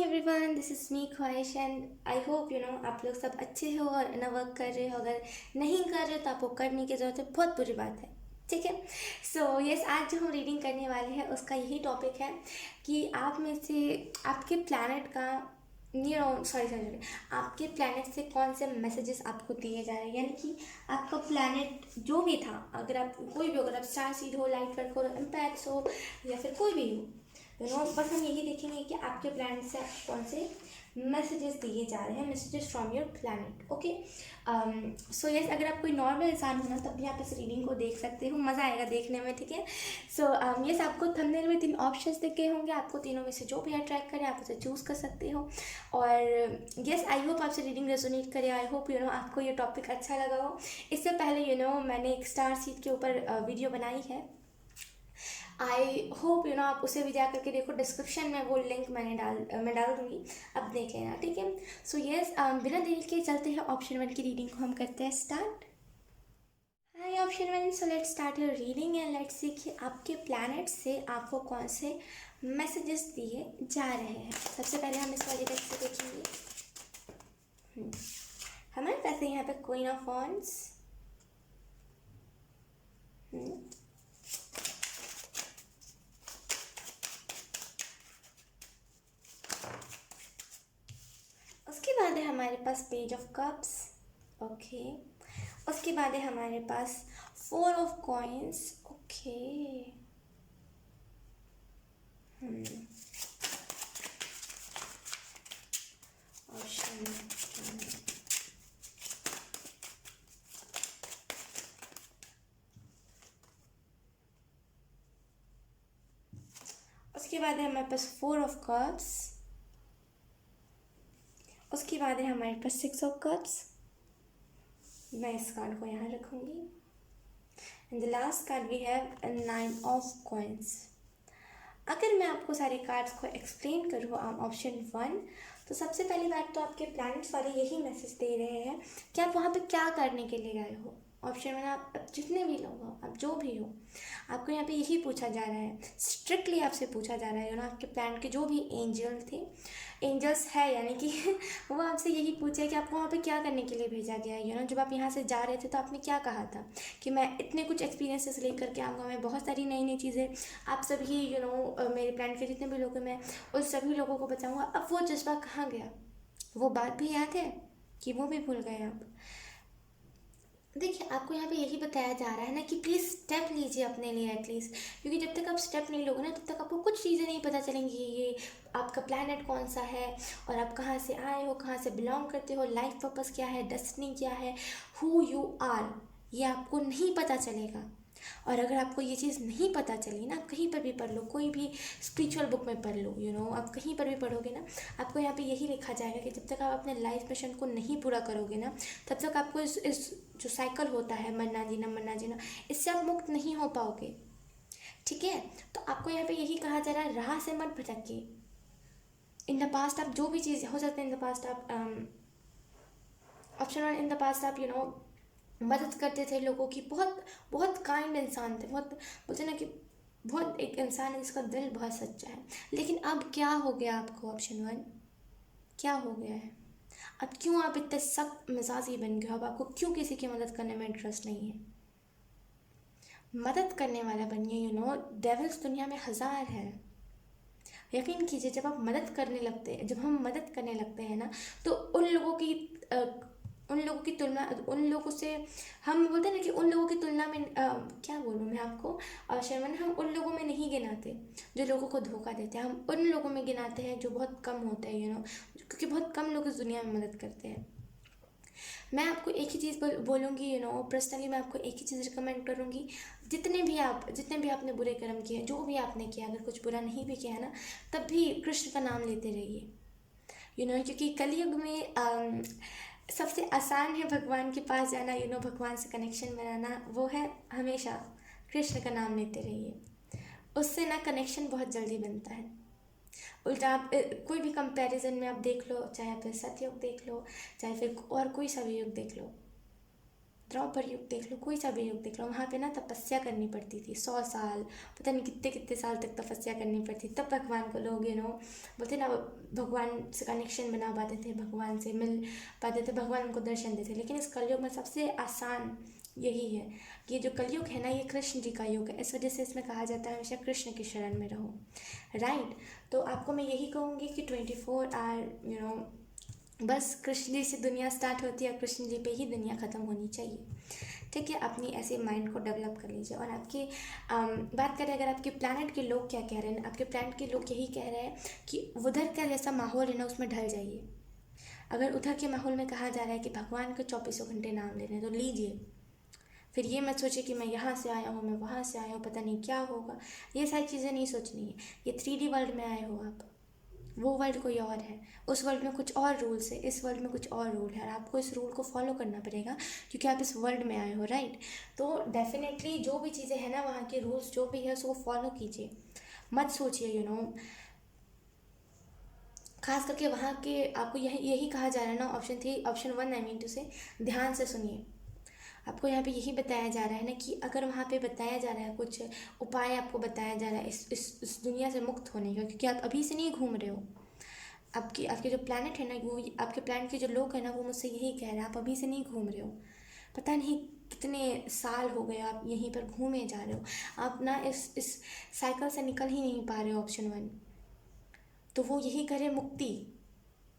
Everyone, this is me ख्वाहिश and I hope आप लोग सब अच्छे हो और ना वर्क कर रहे हो। अगर नहीं कर रहे हो तो आपको करने की ज़रूरत है, बहुत बुरी बात है। ठीक है। सो यस, आज जो हम रीडिंग करने वाले हैं उसका यही टॉपिक है कि आप में से आपके प्लैनेट का सॉरी सॉरी सॉरी आपके प्लैनेट से कौन से मैसेजेस आपको दिए जा रहे हैं, यानी कि आपका प्लैनेट जो भी था, अगर आप कोई भी हो, अगर आप स्टार सीड हो, लाइट वर्क हो, इम्पैक्ट्स हो या फिर कोई भी हो, बस हम यही देखेंगे कि आपके प्लैनेट से आपको कौन से मैसेजेस दिए जा रहे हैं, messages from your planet. Okay. So yes, अगर आप कोई नॉर्मल इंसान हो ना तब भी आप इस रीडिंग को देख सकते हो, मज़ा आएगा देखने में। ठीक है। सो यस, आपको थंबनेल में 3 ऑप्शंस दिखे होंगे, आपको तीनों में से जो भी अट्रैक्ट करे आप उसे चूज़ कर सकते हो। और यस, आई होप आपसे रीडिंग रेजोनेट करे, आई होप आपको ये टॉपिक अच्छा लगा हो। इससे पहले मैंने एक स्टार सीड के ऊपर वीडियो बनाई है, आई होप आप उसे भी जा करके देखो, डिस्क्रिप्शन में वो लिंक मैं डाल दूँगी, अब देख लेना। ठीक है। सो यस, बिना देरी के चलते हैं ऑप्शन 1 की रीडिंग को हम करते हैं start. Hi option 1, so let's start your reading and let's see कि आपके प्लैनेट से आपको कौन से मैसेजेस दिए जा रहे हैं। सबसे पहले हम इस वाले डेक से देखेंगे। हमारे पास है यहाँ पे क्वीन ऑफ वॉन्ड्स, उसके बाद है हमारे पास पेज ऑफ कप्स। ओके। उसके बाद है हमारे पास 4 ऑफ कॉइन्स। ओके। ऑप्शन उसके बाद है हमारे पास 4 ऑफ कप्स। उसके बाद है हमारे पास 6 ऑफ कप्स। मैं इस कार्ड को यहाँ रखूँगी। And the last card we have 9 of coins. अगर मैं आपको सारे कार्ड्स को एक्सप्लेन करूँ ऑप्शन 1, तो सबसे पहली बात तो आपके प्लैनेट्स वाले यही मैसेज दे रहे हैं कि आप वहाँ पे क्या करने के लिए गए हो। ऑप्शन 1, आप जितने भी लोग हो, आप जो भी हो, आपको यहाँ पे यही पूछा जा रहा है, स्ट्रिक्टली आपसे पूछा जा रहा है आपके प्लैनेट के जो भी एंजल्स है, यानी कि वो आपसे यही पूछे कि आपको वहाँ पे क्या करने के लिए भेजा गया है। जब आप यहाँ से जा रहे थे तो आपने क्या कहा था कि मैं इतने कुछ एक्सपीरियंसेस लेकर के आऊँगा, मैं बहुत सारी नई नई चीज़ें आप सभी मेरे प्लैनेट के जितने भी लोग हैं मैं उस सभी लोगों को बचाऊँगा। अब वो जज्बा कहाँ गया? वो बात भी याद है कि वो भी भूल गए आप? देखिए, आपको यहाँ पे यही बताया जा रहा है ना कि प्लीज़ स्टेप लीजिए अपने लिए एटलीस्ट, क्योंकि जब तक आप स्टेप नहीं लोगे ना तब तक आपको कुछ चीज़ें नहीं पता चलेंगी, ये आपका प्लैनेट कौन सा है और आप कहाँ से आए हो, कहाँ से बिलोंग करते हो, लाइफ पर्पस क्या है, डेस्टिनी क्या है, हु यू आर, ये आपको नहीं पता चलेगा। और अगर आपको ये चीज़ नहीं पता चली ना, कहीं पर भी पढ़ लो, कोई भी स्पिरिचुअल बुक में पढ़ लो, आप कहीं पर भी पढ़ोगे ना, आपको यहाँ पे यही लिखा जाएगा कि जब तक आप अपने लाइफ मिशन को नहीं पूरा करोगे ना, तब तक आपको इस जो साइकिल होता है मरना जीना, इससे आप मुक्त नहीं हो पाओगे। ठीक है। तो आपको यहाँ पे यही कहा जा रहा है, राह से मत भटकिए। इन द पास्ट आप जो भी चीज़ हो सकता है, इन द पास्ट आप ऑप्शन 1, इन द पास्ट आप मदद करते थे लोगों की, बहुत बहुत काइंड इंसान थे, बहुत बोलते ना कि बहुत एक इंसान है जिसका दिल बहुत सच्चा है। लेकिन अब क्या हो गया आपको? ऑप्शन 1, क्या हो गया है? अब क्यों आप इतने सख्त मिजाजी बन गए हो? अब आपको क्यों किसी की मदद करने में इंटरेस्ट नहीं है? मदद करने वाला बनिए। डेविल्स दुनिया में 1000 है। यकीन कीजिए, जब आप मदद करने लगते हैं, जब हम मदद करने लगते हैं ना, तो उन लोगों की तुलना, उन लोगों से हम बोलते हैं ना कि उन लोगों की तुलना में क्या बोलूँ मैं आपको, शर्मन, हम उन लोगों में नहीं गिनाते जो लोगों को धोखा देते हैं, हम उन लोगों में गिनाते हैं जो बहुत कम होते हैं, क्योंकि बहुत कम लोग इस दुनिया में मदद करते हैं। मैं आपको एक ही चीज़ बोलूँगी, पर्सनली मैं आपको एक ही चीज़ रिकमेंड करूँगी, जितने भी आपने बुरे कर्म किए, जो भी आपने किया, अगर कुछ बुरा नहीं भी किया है ना, तब भी कृष्ण का नाम लेते रहिए। क्योंकि कलयुग में सबसे आसान है भगवान के पास जाना, भगवान से कनेक्शन बनाना, वो है हमेशा कृष्ण का नाम लेते रहिए। उससे ना कनेक्शन बहुत जल्दी बनता है। उल्टा आप कोई भी कंपैरिजन में आप देख लो, चाहे फिर सतयुग देख लो, चाहे फिर और कोई सा भी युग देख लो, द्रौपद युग देख लो, कोई सा भी युग देख लो, वहाँ पे ना तपस्या करनी पड़ती थी 100 साल, पता नहीं कितने कितने साल तक तपस्या करनी पड़ती, तब भगवान को लोग बोलते ना भगवान से कनेक्शन बना पाते थे, भगवान से मिल पाते थे, भगवान उनको दर्शन देते थे। लेकिन इस कलयुग में सबसे आसान यही है कि ये जो कलयुग है ना, ये कृष्ण जी का युग है, इस वजह से इसमें कहा जाता है हमेशा कृष्ण की शरण में रहो, राइट। तो आपको मैं यही कहूँगी कि 24 आवर बस कृष्ण जी से दुनिया स्टार्ट होती है, कृष्ण जी पे ही दुनिया ख़त्म होनी चाहिए, ठीक है। अपनी ऐसे माइंड को डेवलप कर लीजिए। और आपकी बात करें अगर आपके प्लैनेट के लोग क्या कह रहे हैं, आपके प्लैनेट के लोग यही कह रहे हैं कि उधर का जैसा माहौल है ना, उसमें ढल जाइए। अगर उधर के माहौल में कहा जा रहा है कि भगवान के 24 घंटे नाम ले रहे हैं, तो लीजिए। फिर ये मत सोचिए कि मैं यहाँ से आया हूँ, मैं वहाँ से आया हूँ, पता नहीं क्या होगा, ये सारी चीज़ें नहीं सोचनी है। ये 3D वर्ल्ड में आए हो आप, वो वर्ल्ड कोई और है, उस वर्ल्ड में कुछ और रूल्स है, इस वर्ल्ड में कुछ और रूल है, और आपको इस रूल को फॉलो करना पड़ेगा क्योंकि आप इस वर्ल्ड में आए हो, राइट। तो डेफिनेटली जो भी चीज़ें हैं ना, वहाँ के रूल्स जो भी है उसको फॉलो कीजिए, मत सोचिए खास करके वहाँ के आपको यही कहा जा रहा है ना, ऑप्शन 1 आई मीन टू से, ध्यान से सुनिए। आपको यहाँ पे यही बताया जा रहा है ना कि अगर वहाँ पे बताया जा रहा है कुछ उपाय, आपको बताया जा रहा है इस दुनिया से मुक्त होने का, क्योंकि आप अभी से नहीं घूम रहे हो। आपके जो प्लैनेट है ना, वो आपके प्लैनेट के जो लोग हैं ना, वो मुझसे यही कह रहे हैं, आप अभी से नहीं घूम रहे हो, पता नहीं कितने साल हो गए आप यहीं पर घूमे जा रहे हो, आप ना इस साइकिल से निकल ही नहीं पा रहे हो, ऑप्शन 1। तो वो यही करे,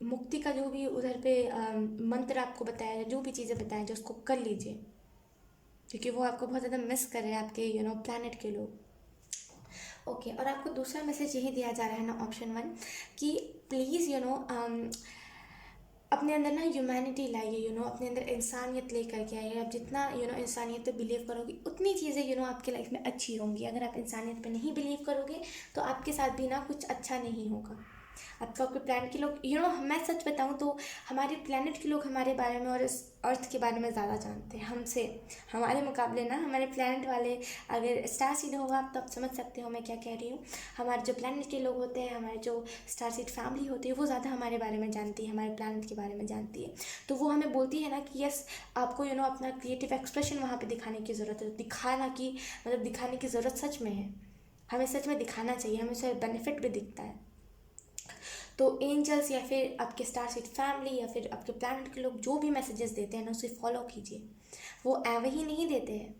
मुक्ति का जो भी उधर पे मंत्र आपको बताया जाए, जो भी चीज़ें बताएं जाए, उसको कर लीजिए, क्योंकि वो आपको बहुत ज़्यादा मिस कर रहे हैं आपके प्लैनेट के लोग। ओके, और आपको दूसरा मैसेज यही दिया जा रहा है ना, ऑप्शन 1, कि प्लीज़ अपने अंदर ना ह्यूमैनिटी लाइए, अपने अंदर इंसानियत लेकर के आइए। आप जितना इंसानियत पे बिलीव करोगे, उतनी चीज़ें आपके लाइफ में अच्छी होंगी। अगर आप इंसानियत पे नहीं बिलीव करोगे तो आपके साथ भी ना कुछ अच्छा नहीं होगा। आपका आपके प्लैनेट के लोग मैं सच बताऊं तो हमारे प्लैनेट के लोग हमारे बारे में और इस अर्थ के बारे में ज़्यादा जानते हैं हमसे, हमारे मुकाबले ना। हमारे प्लैनेट वाले, अगर स्टार सीड होगा आप तब समझ सकते हो मैं क्या कह रही हूँ। हमारे जो प्लैनेट के लोग होते हैं, हमारे जो स्टार सीड फैमिली होती है, वो ज़्यादा हमारे बारे में जानती है, हमारे प्लैनेट के बारे में जानती है। तो वो हमें बोलती है ना कि यस, आपको अपना क्रिएटिव एक्सप्रेशन वहाँ पर दिखाने की ज़रूरत है। दिखाने की ज़रूरत सच में है, हमें सच में दिखाना चाहिए, हमें उससे बेनिफिट भी दिखता है। तो एंजल्स या फिर आपके स्टार सीड फैमिली या फिर आपके प्लैनेट के लोग जो भी मैसेजेस देते हैं ना, उसे फॉलो कीजिए। वो एवे ही नहीं देते हैं,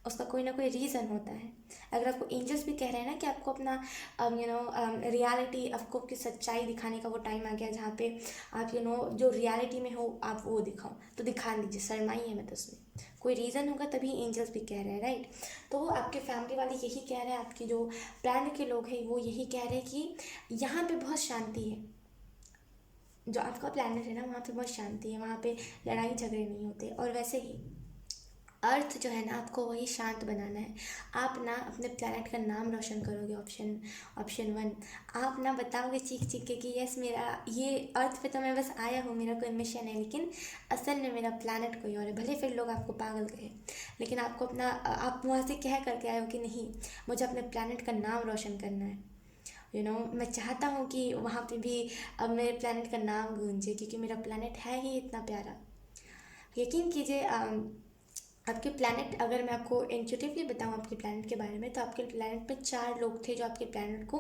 उसका कोई ना कोई रीज़न होता है। अगर आपको एंजल्स भी कह रहे हैं ना कि आपको अपना रियलिटी, आपको आपकी सच्चाई दिखाने का वो टाइम आ गया जहाँ पे आप जो रियलिटी में हो आप वो दिखाओ, तो दिखा दीजिए, शर्माइए मत उसमें। कोई रीज़न होगा तभी एंजल्स भी कह रहे हैं, राइट। तो आपके फैमिली वाले यही कह रहे हैं, आपके जो प्लैनेट के लोग हैं वो यही कह रहे हैं कि यहाँ पे बहुत शांति है। जो आपका प्लैनेट है ना, वहाँ पे बहुत शांति है, वहाँ पे लड़ाई झगड़े नहीं होते। और वैसे ही अर्थ जो है ना, आपको वही शांत बनाना है। आप ना अपने प्लैनेट का नाम रोशन करोगे, ऑप्शन 1। आप ना बताओगे चीख चीख के कि यस, मेरा ये अर्थ पे तो मैं बस आया हूँ, मेरा कोई मिशन है, लेकिन असल में मेरा प्लैनेट कोई और है। भले फिर लोग आपको पागल कहे, लेकिन आपको आप वहाँ से कह करके आए हो कि नहीं, मुझे अपने प्लैनेट का नाम रोशन करना है। मैं चाहता हूँ कि वहाँ पे भी अब मेरे प्लैनेट का नाम गूंजे, क्योंकि मेरा प्लैनेट है ही इतना प्यारा। यकीन कीजिए, आपके प्लैनेट, अगर मैं आपको इंट्यूटिवली बताऊं आपके प्लैनेट के बारे में, तो आपके प्लैनेट में 4 लोग थे जो आपके प्लैनेट को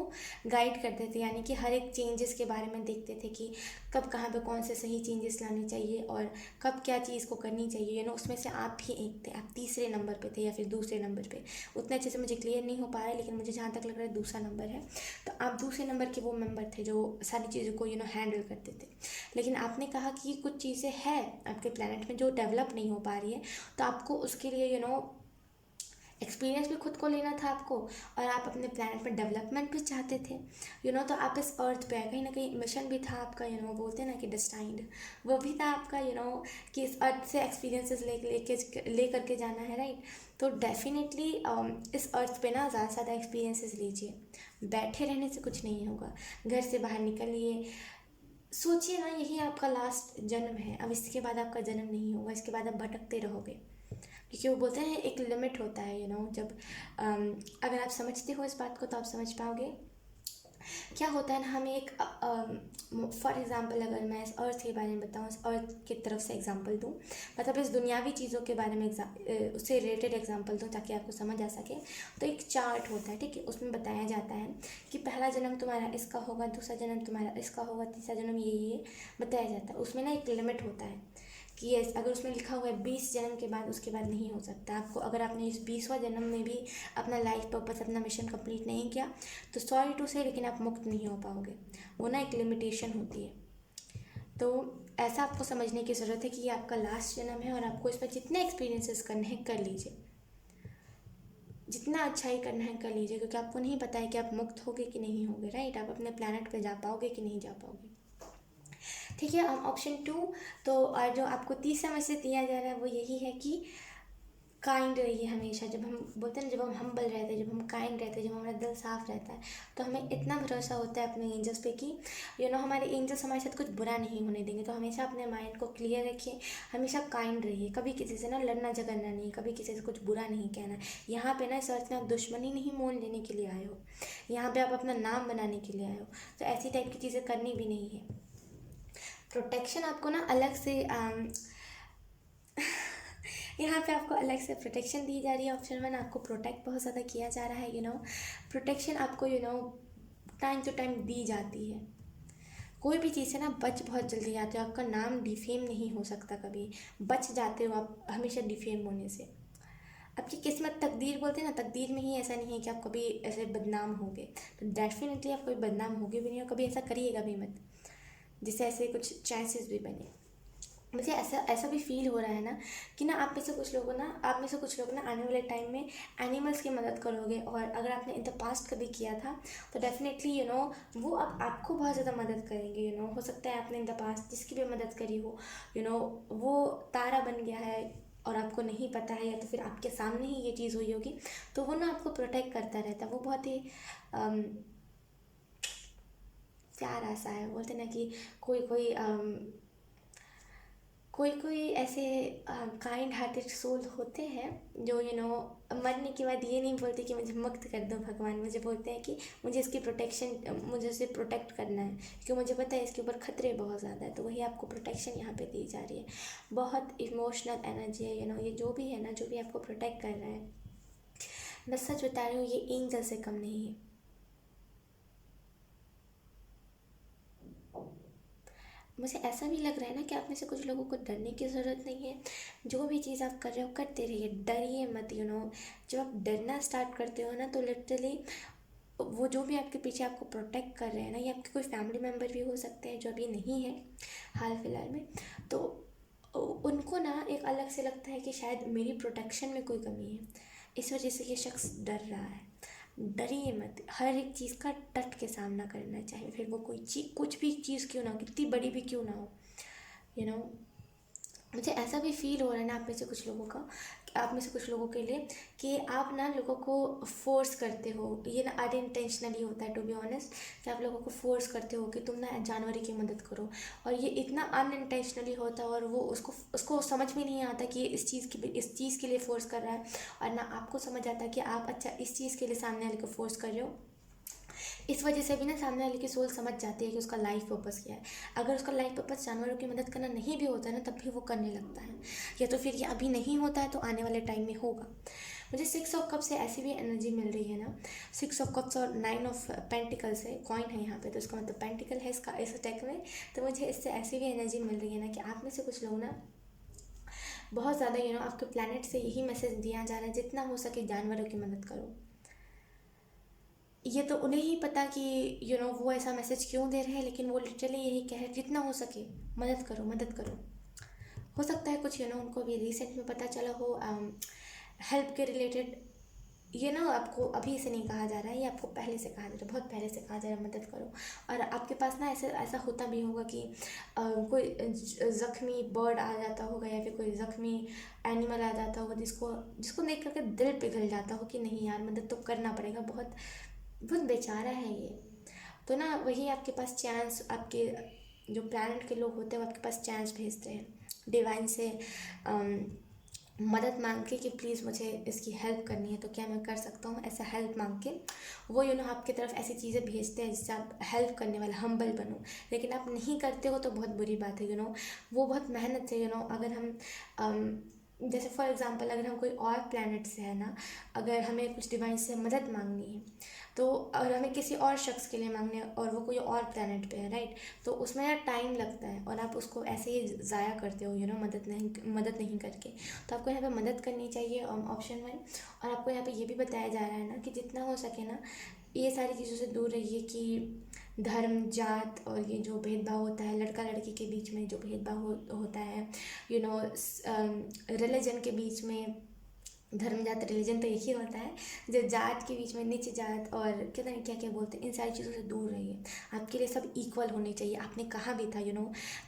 गाइड करते थे, यानी कि हर एक चेंजेस के बारे में देखते थे कि कब कहाँ पे कौन से सही चेंजेस लाने चाहिए और कब क्या चीज़ को करनी चाहिए। उसमें से आप भी एक थे, आप तीसरे नंबर पे थे या फिर दूसरे नंबर पे। उतने अच्छे से मुझे क्लियर नहीं हो पा रहा है, लेकिन मुझे जहाँ तक लग रहा है दूसरा नंबर है। तो आप दूसरे नंबर के वो मेंबर थे जो सारी चीज़ों को हैंडल करते थे। लेकिन आपने कहा कि कुछ चीज़ें हैं आपके प्लैनेट में जो डेवलप नहीं हो पा रही है, तो आपको उसके लिए एक्सपीरियंस भी खुद को लेना था आपको, और आप अपने प्लैनेट में डेवलपमेंट भी चाहते थे। तो आप इस अर्थ पे कहीं ना कहीं मिशन भी था आपका, बोलते हैं ना कि डिस्टाइंड, वो भी था आपका, कि इस अर्थ से एक्सपीरियंसेस ले करके जाना है, राइट। तो डेफिनेटली इस अर्थ पे ना ज़्यादा से ज़्यादा एक्सपीरियंसेस लीजिए। बैठे रहने से कुछ नहीं होगा, घर से बाहर निकलिए। सोचिए ना, यही आपका लास्ट जन्म है, अब इसके बाद आपका जन्म नहीं होगा, इसके बाद आप भटकते रहोगे। क्योंकि वो बोलते हैं एक लिमिट होता है, जब अगर आप समझते हो इस बात को तो आप समझ पाओगे क्या होता है ना, हमें एक फॉर एग्ज़ाम्पल अगर मैं इस अर्थ के बारे में बताऊँ, इस अर्थ की तरफ से एग्जांपल दूँ, मतलब इस दुनियावी चीज़ों के बारे में उससे रिलेटेड एग्जांपल दूँ ताकि आपको समझ आ सके। तो एक चार्ट होता है, ठीक है, उसमें बताया जाता है कि पहला जन्म तुम्हारा इसका होगा, दूसरा जन्म तुम्हारा इसका होगा, तीसरा जन्म ये बताया जाता है। उसमें ना एक लिमिट होता है कि ये अगर उसमें लिखा हुआ है 20 जन्म के बाद, उसके बाद नहीं हो सकता आपको। अगर आपने इस 20वां जन्म में भी अपना लाइफ पर्पस, अपना मिशन कंप्लीट नहीं किया तो सॉरी टू से, लेकिन आप मुक्त नहीं हो पाओगे। वो ना एक लिमिटेशन होती है। तो ऐसा आपको समझने की ज़रूरत है कि ये आपका लास्ट जन्म है और आपको इसमें जितने एक्सपीरियंसेस करने हैं कर लीजिए, जितना अच्छा ही करना है कर लीजिए, क्योंकि आपको नहीं पता है कि आप मुक्त होगे कि नहीं होगे, राइट। आप अपने प्लानट पे जा पाओगे कि नहीं जा पाओगे, ठीक है। ऑप्शन 2, तो जो आपको तीसरा मैसेज दिया जा रहा है वो यही है कि काइंड रहिए हमेशा। जब हम बोलते हैं ना, जब हम हम्बल रहते हैं, जब हम काइंड रहते हैं, जब हमारा दिल साफ रहता है, तो हमें इतना भरोसा होता है अपने एंजल्स पे कि हमारे एंजल्स हमारे साथ कुछ बुरा नहीं होने देंगे। तो हमेशा अपने माइंड को क्लियर रखिए, हमेशा काइंड रहिए, कभी किसी से ना लड़ना झगड़ना नहीं, कभी किसी से कुछ बुरा नहीं कहना। यहाँ पे ना इस अर्थ में आप दुश्मनी नहीं मोल लेने के लिए आए हो, यहाँ पे आप अपना नाम बनाने के लिए आए हो। तो ऐसी टाइप की चीज़ें करनी भी नहीं है। प्रोटेक्शन आपको ना अलग से यहाँ पे आपको अलग से प्रोटेक्शन दी जा रही है। ऑप्शन 1, आपको प्रोटेक्ट बहुत ज़्यादा किया जा रहा है। प्रोटेक्शन आपको टाइम टू टाइम दी जाती है। कोई भी चीज़ से ना बच बहुत जल्दी जाते हो, आपका नाम डिफेम नहीं हो सकता, कभी बच जाते हो आप हमेशा डिफेम होने से। आपकी किस्मत, तकदीर बोलते हैं ना, तकदीर में ही ऐसा नहीं है कि आप कभी ऐसे बदनाम होगे, तो डेफिनेटली आप कभी बदनाम होगे भी नहीं और कभी ऐसा करिएगा भी मत जिससे ऐसे कुछ चांसेस भी बने। मुझे ऐसा ऐसा भी फील हो रहा है ना कि ना आप में से कुछ लोग ना आने वाले टाइम में एनिमल्स की मदद करोगे। और अगर आपने इन द पास्ट कभी किया था तो डेफिनेटली वो अब आपको बहुत ज़्यादा मदद करेंगे। हो सकता है आपने इन द पास्ट जिसकी भी मदद करी हो, वो तारा बन गया है और आपको नहीं पता है, या तो फिर आपके सामने ही ये चीज़ हुई होगी, तो वो ना आपको प्रोटेक्ट करता रहता है। वो बहुत ही प्यारा सा है। बोलते ना कि कोई कोई ऐसे काइंड हार्टेड सोल होते हैं जो मरने के बाद ये नहीं बोलते कि मुझे मुक्त कर दो भगवान, मुझे बोलते हैं कि मुझे इसकी प्रोटेक्शन, मुझे इसे प्रोटेक्ट करना है, क्योंकि मुझे पता है इसके ऊपर खतरे बहुत ज़्यादा है। तो वही आपको प्रोटेक्शन यहाँ पे दी जा रही है। बहुत इमोशनल एनर्जी है, ये जो भी है ना, जो भी आपको प्रोटेक्ट कर रहा है, मैं सच बता रही हूँ, ये एंजल से कम नहीं है। मुझे ऐसा भी लग रहा है ना कि आप में से कुछ लोगों को डरने की ज़रूरत नहीं है। जो भी चीज़ आप कर रहे हो करते रहिए, डरिए मत। जब आप डरना स्टार्ट करते हो ना, तो लिटरली वो जो भी आपके पीछे आपको प्रोटेक्ट कर रहे हैं ना, ये आपके कोई फैमिली मेम्बर भी हो सकते हैं जो अभी नहीं है हाल फिलहाल में, तो उनको ना एक अलग से लगता है कि शायद मेरी प्रोटेक्शन में कोई कमी है, इस वजह से ये शख्स डर रहा है। डरिए मत, हर एक चीज़ का डट के सामना करना चाहिए, फिर वो कोई चीज़, कुछ भी चीज़ क्यों ना हो, कितनी बड़ी भी क्यों ना हो। यू नो मुझे ऐसा भी फील हो रहा है ना आप में से कुछ लोगों के लिए, कि आप ना लोगों को फोर्स करते हो। ये ना अनइंटेंशनली होता है, टू बी ऑनेस्ट, कि आप लोगों को फोर्स करते हो कि तुम ना जानवर की मदद करो, और ये इतना अनइंटेंशनली होता है और वो उसको समझ में नहीं आता कि ये इस चीज़ के लिए फोर्स कर रहा है, और ना आपको समझ आता है कि आप अच्छा इस चीज़ के लिए सामने वाले को फोर्स कर रहे हो। इस वजह से भी ना सामने वाले की सोल समझ जाती है कि उसका लाइफ पर्पस क्या है। अगर उसका लाइफ पर्पस जानवरों की मदद करना नहीं भी होता है ना, तब भी वो करने लगता है, या तो फिर ये अभी नहीं होता है तो आने वाले टाइम में होगा। मुझे 6 ऑफ कप्स से ऐसी भी एनर्जी मिल रही है ना, 6 ऑफ कप्स और 9 ऑफ पेंटिकल्स है, कॉइन है यहाँ पे, तो इसका मतलब पेंटिकल है इसका इस डेक में। तो मुझे इससे ऐसी भी एनर्जी मिल रही है ना कि आप में से कुछ लोग ना बहुत ज़्यादा आपके प्लानट से यही मैसेज दिया जा रहा है, जितना हो सके जानवरों की मदद करो। ये तो उन्हें ही पता कि वो ऐसा मैसेज क्यों दे रहे हैं, लेकिन वो लिटरली यही कह रहे हैं जितना हो सके मदद करो, मदद करो। हो सकता है कुछ उनको अभी रिसेंट में पता चला हो हेल्प के रिलेटेड। ये ना आपको अभी से नहीं कहा जा रहा है, ये आपको पहले से कहा जा रहा है, बहुत पहले से कहा जा रहा है मदद करो। और आपके पास ना ऐसा होता भी होगा कि कोई ज़ख्मी बर्ड आ जाता होगा, या फिर कोई ज़ख्मी एनिमल आ जाता होगा जिसको देख करके दिल पिघल जाता हो कि नहीं यार, मदद तो करना पड़ेगा, बहुत बहुत बेचारा है ये। तो ना वही आपके पास चांस, आपके जो प्लैनेट के लोग होते हैं वो आपके पास चांस भेजते हैं डिवाइन से मदद मांग के कि प्लीज़ मुझे इसकी हेल्प करनी है, तो क्या मैं कर सकता हूँ, ऐसा हेल्प मांग के वो आपकी तरफ ऐसी चीज़ें भेजते हैं जिससे आप हेल्प करने वाला हम्बल बनो। लेकिन आप नहीं करते हो तो बहुत बुरी बात है। वो बहुत मेहनत से अगर हम जैसे फॉर एग्जांपल अगर हम कोई और प्लैनेट से है ना, अगर हमें कुछ डिवाइन से मदद मांगनी है, तो और हमें किसी और शख्स के लिए मांगने हैं और वो कोई और प्लैनेट पे है, राइट, तो उसमें यार टाइम लगता है और आप उसको ऐसे ही ज़ाया करते हो मदद नहीं करके। तो आपको यहाँ पे मदद करनी चाहिए, ऑप्शन 1। और आपको यहाँ पे ये भी बताया जा रहा है ना कि जितना हो सके ना ये सारी चीज़ों से दूर रहिए, कि धर्म जात और ये जो भेदभाव होता है लड़का लड़की के बीच में, जो भेदभाव होता है रिलीजन के बीच में, धर्म जात रिलीजन तो एक ही होता है, जो जात के बीच में नीचे जात और क्या नहीं क्या क्या बोलते हैं, इन सारी चीज़ों से दूर रहिए। आपके लिए सब इक्वल होने चाहिए। आपने कहा भी था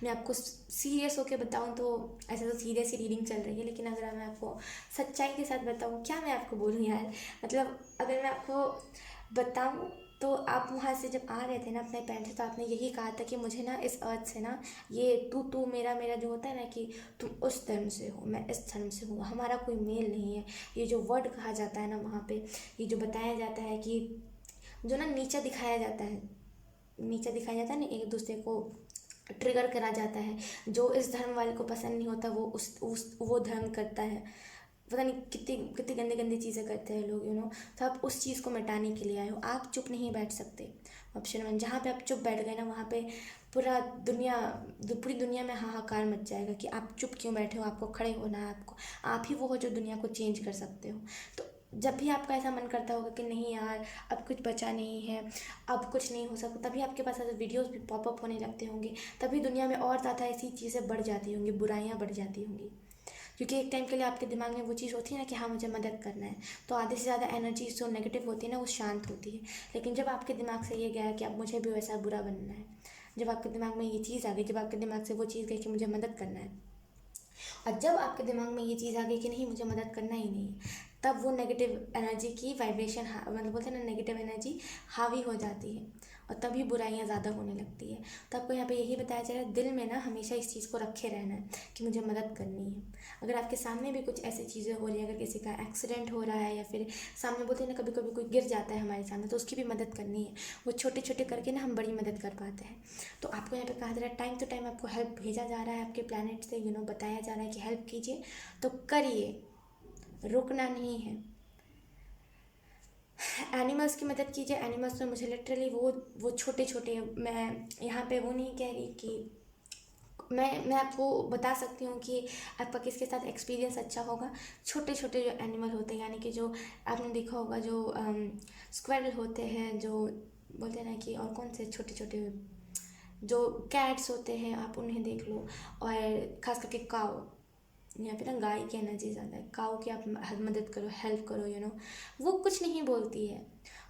मैं आपको सीरियस होकर बताऊं तो ऐसे तो सीरियस ही रीडिंग चल रही है, लेकिन अगर मैं आपको सच्चाई के साथ बताऊं, क्या मैं आपको बोलूँ यार, मतलब अगर मैं आपको बताऊं तो आप वहाँ से जब आ रहे थे ना अपने पैर से, तो आपने यही कहा था कि मुझे ना इस अर्थ से ना ये तू मेरा मेरा जो होता है ना, कि तुम उस धर्म से हो, मैं इस धर्म से हूँ, हमारा कोई मेल नहीं है। ये जो वर्ड कहा जाता है ना वहाँ पे, ये जो बताया जाता है कि जो ना नीचा दिखाया जाता है ना, एक दूसरे को ट्रिगर करा जाता है। जो इस धर्म वाले को पसंद नहीं होता वो उस वो धर्म करता है। पता नहीं कितनी कितनी गंदी गंदी चीज़ें करते हैं लोग तो आप उस चीज़ को मिटाने के लिए आए हो। आप चुप नहीं बैठ सकते। ऑप्शन 1, जहाँ पे आप चुप बैठ गए ना वहाँ पे पूरी दुनिया में हाहाकार मच जाएगा कि आप चुप क्यों बैठे हो, आपको खड़े होना है, आप ही वो हो जो दुनिया को चेंज कर सकते हो। तो जब भी आपका ऐसा मन करता होगा कि नहीं यार अब कुछ बचा नहीं है, अब कुछ नहीं हो सकता, तभी आपके पास ऐसे वीडियोस भी पॉपअप होने लगते होंगे, तभी दुनिया में और ज़्यादा ऐसी चीज़ें बढ़ जाती होंगी, बुराइयाँ बढ़ जाती होंगी। क्योंकि एक टाइम के लिए आपके दिमाग में वो चीज़ होती है ना कि हाँ मुझे मदद करना है, तो आधे से ज़्यादा एनर्जी जो नेगेटिव होती है ना वो शांत होती है। लेकिन जब आपके दिमाग से ये गया कि अब मुझे भी वैसा बुरा बनना है, जब आपके दिमाग में ये चीज़ आ गई, जब आपके दिमाग से वो चीज़ गई कि मुझे मदद करना है, और जब आपके दिमाग में ये चीज़ आ गई कि नहीं मुझे मदद करना ही नहीं, तब वो नेगेटिव एनर्जी की वाइब्रेशन मतलब बोलते हैं ना नेगेटिव एनर्जी हावी हो जाती है और तभी बुराइयाँ ज़्यादा होने लगती है। तो आपको यहाँ पे यही बताया जा रहा है दिल में ना हमेशा इस चीज़ को रखे रहना है कि मुझे मदद करनी है। अगर आपके सामने भी कुछ ऐसी चीज़ें हो रही है, अगर किसी का एक्सीडेंट हो रहा है या फिर सामने बोलते हैं ना कभी कभी कोई गिर जाता है हमारे सामने, तो उसकी भी मदद करनी है। वो छोटे छोटे करके ना हम बड़ी मदद कर पाते हैं। तो आपको यहाँ पे कहा जा रहा है टाइम टू टाइम आपको हेल्प भेजा जा रहा है आपके प्लानट से, बताया जा रहा है कि हेल्प कीजिए, तो करिए, रुकना नहीं है। एनिमल्स की मदद कीजिए। एनिमल्स तो मुझे लिटरली वो छोटे छोटे, मैं यहाँ पे वो नहीं कह रही कि मैं आपको बता सकती हूँ कि आपका किसके साथ एक्सपीरियंस अच्छा होगा। छोटे छोटे जो एनिमल होते हैं, यानी कि जो आपने देखा होगा जो स्क्वेरल होते हैं, जो बोलते हैं ना कि और कौन से छोटे छोटे जो कैट्स होते हैं, आप उन्हें देख लो। और ख़ास करके काऊ, यहाँ पे ना गाय की एनर्जी ज़्यादा है। काऊ की आप मदद करो, हेल्प करो, वो कुछ नहीं बोलती है।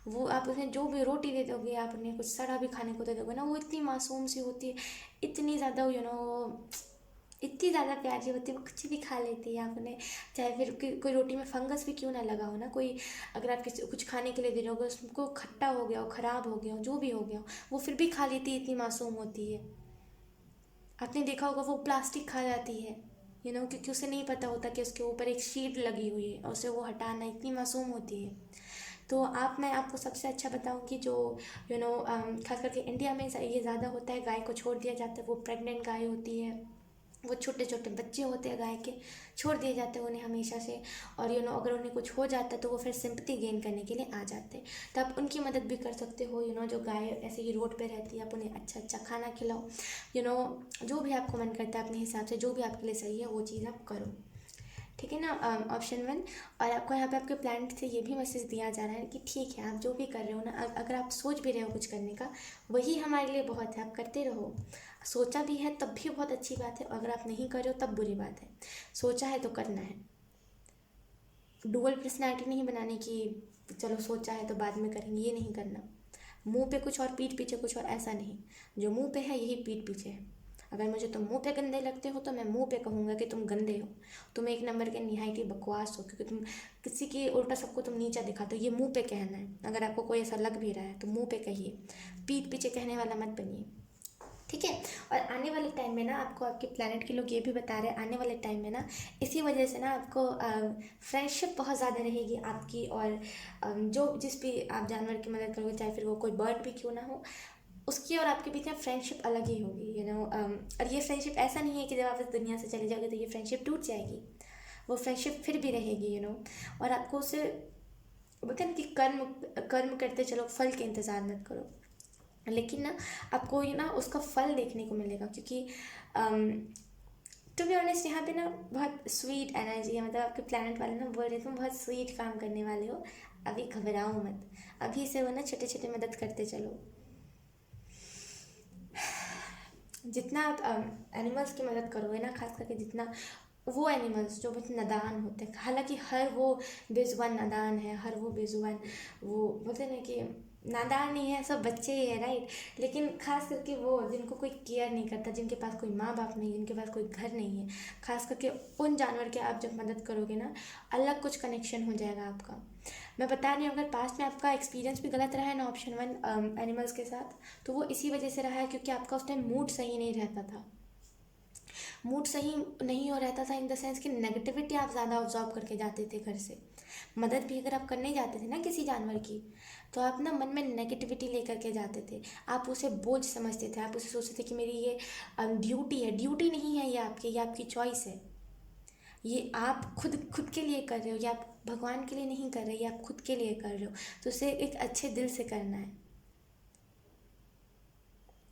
वो आप उन्हें जो भी रोटी दे दोगे, आप उन्हें कुछ सड़ा भी खाने को दे दोगे ना, वो इतनी मासूम सी होती है, इतनी ज़्यादा इतनी ज़्यादा प्यारी होती है, वो कुछ भी खा लेती है। आप उन्हें चाहे फिर कोई रोटी में फंगस भी क्यों ना लगा हो ना, कोई अगर आप किसी कुछ खाने के लिए दे रहे हो, उसको खट्टा हो गया हो, ख़राब हो गया हो, जो भी हो गया हो, वो फिर भी खा लेती है, इतनी मासूम होती है। आपने देखा होगा वो प्लास्टिक खा जाती है, क्योंकि उसे नहीं पता होता कि उसके ऊपर एक शीट लगी हुई है और उसे वो हटाना, इतनी मासूम होती है। तो मैं आपको सबसे अच्छा बताऊँ कि जो खास करके इंडिया में ये ज़्यादा होता है, गाय को छोड़ दिया जाता है। वो प्रेग्नेंट गाय होती है, वो छोटे छोटे बच्चे होते हैं गाय के, छोड़ दिए जाते हैं उन्हें हमेशा से। और अगर उन्हें कुछ हो जाता है तो वो फिर सिंपैथी गेन करने के लिए आ जाते हैं। तो आप उनकी मदद भी कर सकते हो। जो गाय ऐसे ही रोड पे रहती है, आप उन्हें अच्छा अच्छा खाना खिलाओ। जो भी आपको मन करता है अपने हिसाब से, जो भी आपके लिए सही है वो चीज़ आप करो, ठीक है ना। ऑप्शन 1। और आपको यहाँ पे आपके प्लान से ये भी मैसेज दिया जा रहा है कि ठीक है आप जो भी कर रहे हो ना, अगर आप सोच भी रहे हो कुछ करने का, वही हमारे लिए बहुत है, आप करते रहो। सोचा भी है तब भी बहुत अच्छी बात है, अगर आप नहीं कर रहे हो तब बुरी बात है। सोचा है तो करना है। डुअल पर्सनैलिटी नहीं बनाने की, चलो सोचा है तो बाद में करेंगे, ये नहीं करना। मुंह पे कुछ और पीठ पीछे कुछ और, ऐसा नहीं। जो मुंह पे है यही पीठ पीछे है। अगर मुझे तुम मुंह पे गंदे लगते हो तो मैं मुंह पे कहूँगा कि तुम गंदे हो, तुम एक नंबर के निहायती बकवास हो, क्योंकि तुम किसी की उल्टा सबको तुम नीचा दिखाते हो। ये मुंह पे कहना है। अगर आपको कोई ऐसा लग भी रहा है तो मुंह पे कहिए, पीठ पीछे कहने वाला मत बनिए, ठीक है। और आने वाले टाइम में ना आपको आपके प्लैनेट के लोग ये भी बता रहे हैं, आने वाले टाइम में ना इसी वजह से ना आपको फ्रेंडशिप बहुत ज़्यादा रहेगी आपकी, और जो जिस भी आप जानवर की मदद करोगे, चाहे फिर वो कोई बर्ड भी क्यों ना हो, उसकी और आपके बीच में फ्रेंडशिप अलग ही होगी, और ये फ्रेंडशिप ऐसा नहीं है कि जब आप इस दुनिया से चले जाओगे तो ये फ्रेंडशिप टूट जाएगी, वो फ्रेंडशिप फिर भी रहेगी, और आपको उसे बोलते हैं ना कि कर्म कर्म करते चलो, फल के इंतज़ार मत करो, लेकिन ना आपको ये ना उसका फल देखने को मिलेगा, क्योंकि टू बी ऑनेस्ट यहाँ पे ना बहुत स्वीट एनर्जी है, मतलब आपके प्लैनेट वाले ना बोल रहे तुम बहुत स्वीट काम करने वाले हो, अभी घबराओ मत, अभी से वो ना छोटे छोटे मदद करते चलो। जितना आप एनिमल्स की मदद करोगे ना, खास करके जितना वो एनिमल्स जो बहुत नादान होते हैं, हालांकि हर वो बेजुबान नादान है, हर वो बेजुबान वो बोलते हैं ना कि नादान नहीं है, सब बच्चे ही है, राइट, लेकिन खास करके वो जिनको कोई केयर नहीं करता, जिनके पास कोई माँ बाप नहीं, जिनके पास कोई घर नहीं है, खास करके उन जानवर के आप जब मदद करोगे ना, अलग कुछ कनेक्शन हो जाएगा आपका। मैं बता रही हूँ, अगर पास्ट में आपका एक्सपीरियंस भी गलत रहा है ना ऑप्शन 1 एनिमल्स के साथ, तो वो इसी वजह से रहा है क्योंकि आपका उस टाइम मूड सही नहीं रहता था, मूड सही नहीं हो रहता था इन द सेंस कि नेगेटिविटी आप ज़्यादा ऑब्जॉर्व करके जाते थे घर से। मदद भी अगर आप करने जाते थे ना किसी जानवर की, तो आप ना मन में नेगेटिविटी लेकर के जाते थे, आप उसे बोझ समझते थे, आप उसे सोचते थे कि मेरी ये ड्यूटी है, ड्यूटी नहीं है ये आपकी, ये आपकी चॉइस है, ये आप खुद खुद के लिए कर रहे हो, ये आप भगवान के लिए नहीं कर रहे, ये आप खुद के लिए कर रहे हो, तो उसे एक अच्छे दिल से करना है।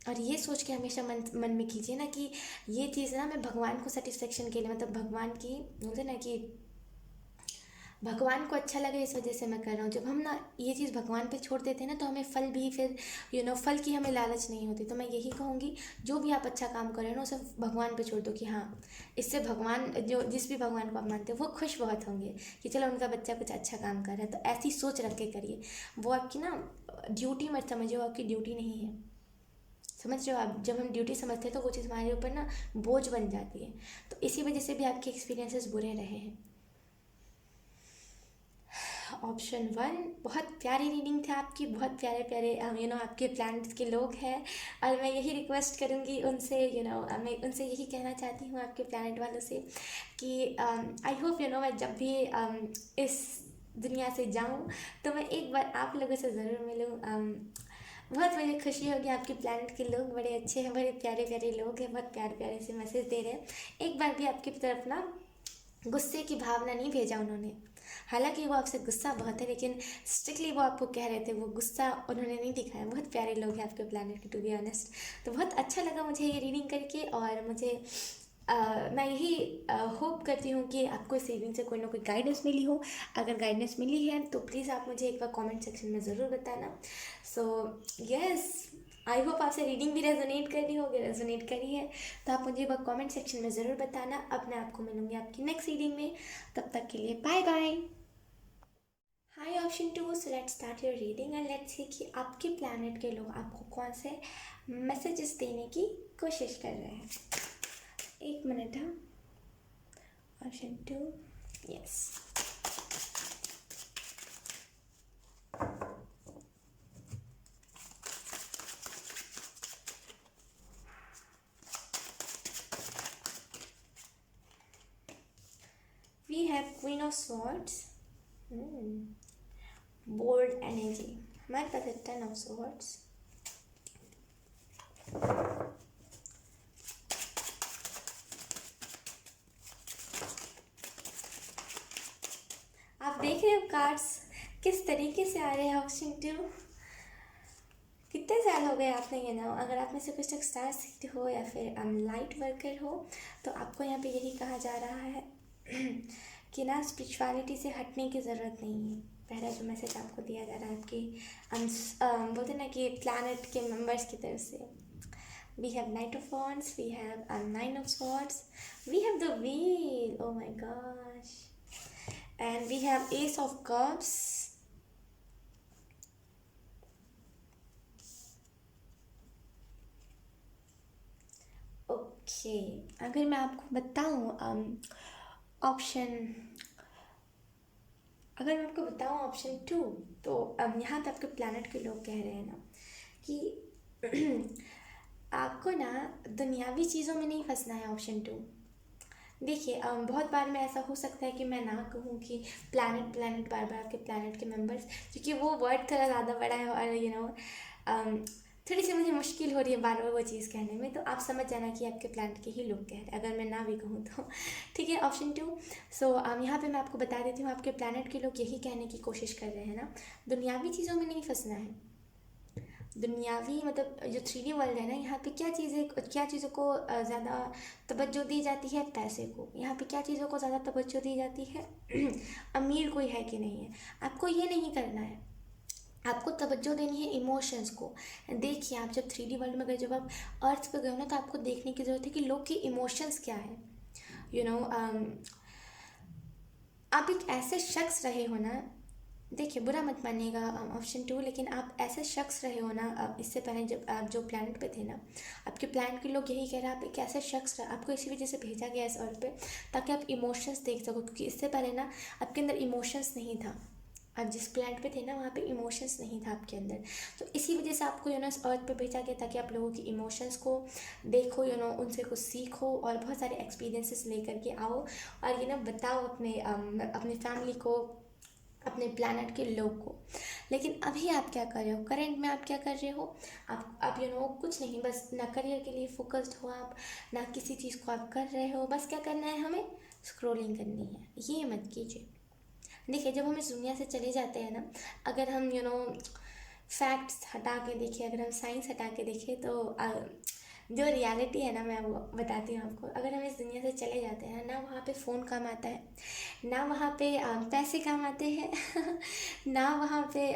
और ये सोच के हमेशा मन मन में कीजिए ना कि ये चीज़ ना मैं भगवान को सेटिस्फेक्शन के लिए, मतलब भगवान की बोलते ना कि भगवान को अच्छा लगे इस वजह से मैं कर रहा हूँ। जब हम ना ये चीज़ भगवान पे छोड़ देते हैं ना, तो हमें फल भी फिर फल की हमें लालच नहीं होती। तो मैं यही कहूँगी, जो भी आप अच्छा काम कर रहे हो ना, उसे भगवान पे छोड़ दो कि हाँ, इससे भगवान जो जिस भी भगवान को आप मानते हो वो खुश बहुत होंगे कि चलो उनका बच्चा कुछ अच्छा काम कर रहा है। तो ऐसी सोच रख के करिए, वो आपकी ना ड्यूटी मत समझिए, वो आपकी ड्यूटी नहीं है, समझ रहे हो आप। जब हम ड्यूटी समझते हैं तो वो चीज़ हमारे ऊपर ना बोझ बन जाती है, तो इसी वजह से भी आपके एक्सपीरियंसेस बुरे रहे हैं। ऑप्शन 1 बहुत प्यारी रीडिंग थी आपकी, बहुत प्यारे प्यारे आपके प्लैनेट्स के लोग हैं, और मैं यही रिक्वेस्ट करूँगी उनसे, मैं उनसे यही कहना चाहती हूँ आपके प्लैनेट वालों से कि आई होप मैं जब भी इस दुनिया से जाऊँ तो मैं एक बार आप लोगों से ज़रूर मिलूँ। बहुत मुझे खुशी होगी, आपके प्लैनेट के लोग बड़े अच्छे हैं, बड़े प्यारे प्यारे लोग हैं, बहुत प्यारे प्यारे से मैसेज दे रहे हैं। एक बार भी आपकी तरफ ना गुस्से की भावना नहीं भेजा उन्होंने, हालांकि वो आपसे गुस्सा बहुत है, लेकिन स्ट्रिक्टली वो आपको कह रहे थे, वो गुस्सा उन्होंने नहीं दिखाया। बहुत प्यारे लोग हैं आपके प्लैनेट के, टू बी ऑनेस्ट। तो बहुत अच्छा लगा मुझे ये रीडिंग करके, और मुझे मैं यही होप करती हूँ कि आपको इस रीडिंग से कोई ना कोई गाइडेंस मिली हो। अगर गाइडेंस मिली है तो प्लीज़ आप मुझे एक बार कमेंट सेक्शन में ज़रूर बताना। सो यस, आई होप आपसे रीडिंग भी रेजोनेट कर रही होगी, रेजोनेट करी है तो आप मुझे एक बार कमेंट सेक्शन में ज़रूर बताना। अब मैं आपको मिलूँगी आपकी नेक्स्ट रीडिंग में, तब तक के लिए bye bye. Hi option 2, so let's start your reading and let's see कि आपके प्लैनेट के लोग आपको कौन से मैसेजेस देने की कोशिश कर रहे हैं। एक मिनट, हाँ। Option 2, yes. We have Queen of Swords, bold energy. हमारे पास है Ten of Swords, आप देख रहे हो कार्ड्स किस तरीके से आ रहे हैं। ऑप्शन 2, कितने साल हो गए आपने अगर आप में से कुछ तक स्टार सीड हो या फिर लाइट वर्कर हो, तो आपको यहाँ पे यही कहा जा रहा है कि ना स्पिरिचुअलिटी से हटने की ज़रूरत नहीं है। पहला जो मैसेज आपको दिया जा रहा है आपके बोलते ना कि प्लैनेट के मेंबर्स की तरफ से, we have Knight of Wands, we have Nine of Swords, we have the Wheel, oh my gosh, and we have Ace of Cups, okay. अगर मैं आपको बताऊँ ऑप्शन 2, तो यहाँ पे आपके प्लैनेट के लोग कह रहे हैं ना कि आपको ना दुनियावी चीज़ों में नहीं फंसना है, ऑप्शन 2। देखिए बहुत बार में ऐसा हो सकता है कि मैं ना कहूँ कि प्लैनेट प्लैनेट बार बार आपके प्लैनेट के मेंबर्स, क्योंकि वो वर्ड थोड़ा ज़्यादा बड़ा है और थोड़ी सी मुझे मुश्किल हो रही है बार बार वो चीज़ कहने में, तो आप समझ जाना कि आपके प्लैनेट के ही लोग कह रहे हैं, अगर मैं ना भी कहूँ तो। ठीक है, ऑप्शन 2। सो यहाँ पे मैं आपको बता देती हूँ, आपके प्लैनेट के लोग यही कहने की कोशिश कर रहे हैं ना, दुनियावी चीज़ों में नहीं फंसना है। दुनियावी मतलब जो 3D वर्ल्ड है ना, यहाँ पे क्या चीज़ों को ज़्यादा तवज्जो दी जाती है? पैसे को। यहाँ पे क्या चीज़ों को ज़्यादा तवज्जो दी जाती है? अमीर कोई है कि नहीं है। आपको ये नहीं करना है, आपको तवज्जो देनी है इमोशंस को। देखिए आप जब 3D वर्ल्ड में गए, जब आप अर्थ पे गए हो ना, तो आपको देखने की ज़रूरत है कि लोग की इमोशंस क्या है। यू नो आप एक ऐसे शख्स रहे हो ना, देखिए बुरा मत मानिएगा ऑप्शन 2, लेकिन आप ऐसे शख्स रहे हो ना, इससे पहले जब आप जो प्लैनेट पे थे ना, आपके प्लैनेट के लोग यही कह रहे हैं, आप एक ऐसे शख्स रहे, आपको इसी वजह से भेजा गया इस अर्थ पे ताकि आप इमोशंस देख सको, क्योंकि इससे पहले ना आपके अंदर इमोशंस नहीं था। आप जिस प्लैनेट पे थे ना, वहाँ पे इमोशंस नहीं था आपके अंदर, तो इसी वजह से आपको इस अर्थ पे भेजा गया ताकि आप लोगों की इमोशंस को देखो, उनसे कुछ सीखो और बहुत सारे एक्सपीरियंसेस लेकर के आओ और बताओ अपने फैमिली को, अपने प्लैनेट के लोग को। लेकिन अभी आप क्या कर रहे हो, करंट में आप क्या कर रहे हो? आप कुछ नहीं, बस ना करियर के लिए फोकस्ड हो आप, ना किसी चीज़ को आप कर रहे हो, बस क्या करना है हमें? स्क्रॉलिंग करनी है। ये मत कीजिए। देखिए जब हम इस दुनिया से चले जाते हैं ना, अगर हम फैक्ट्स हटा के देखें, अगर हम साइंस हटा के देखें, तो जो रियलिटी है ना, मैं वो बताती हूँ आपको। अगर हम इस दुनिया से चले जाते हैं ना, वहाँ पे फ़ोन काम आता है, ना वहाँ पे पैसे काम आते हैं ना वहाँ पे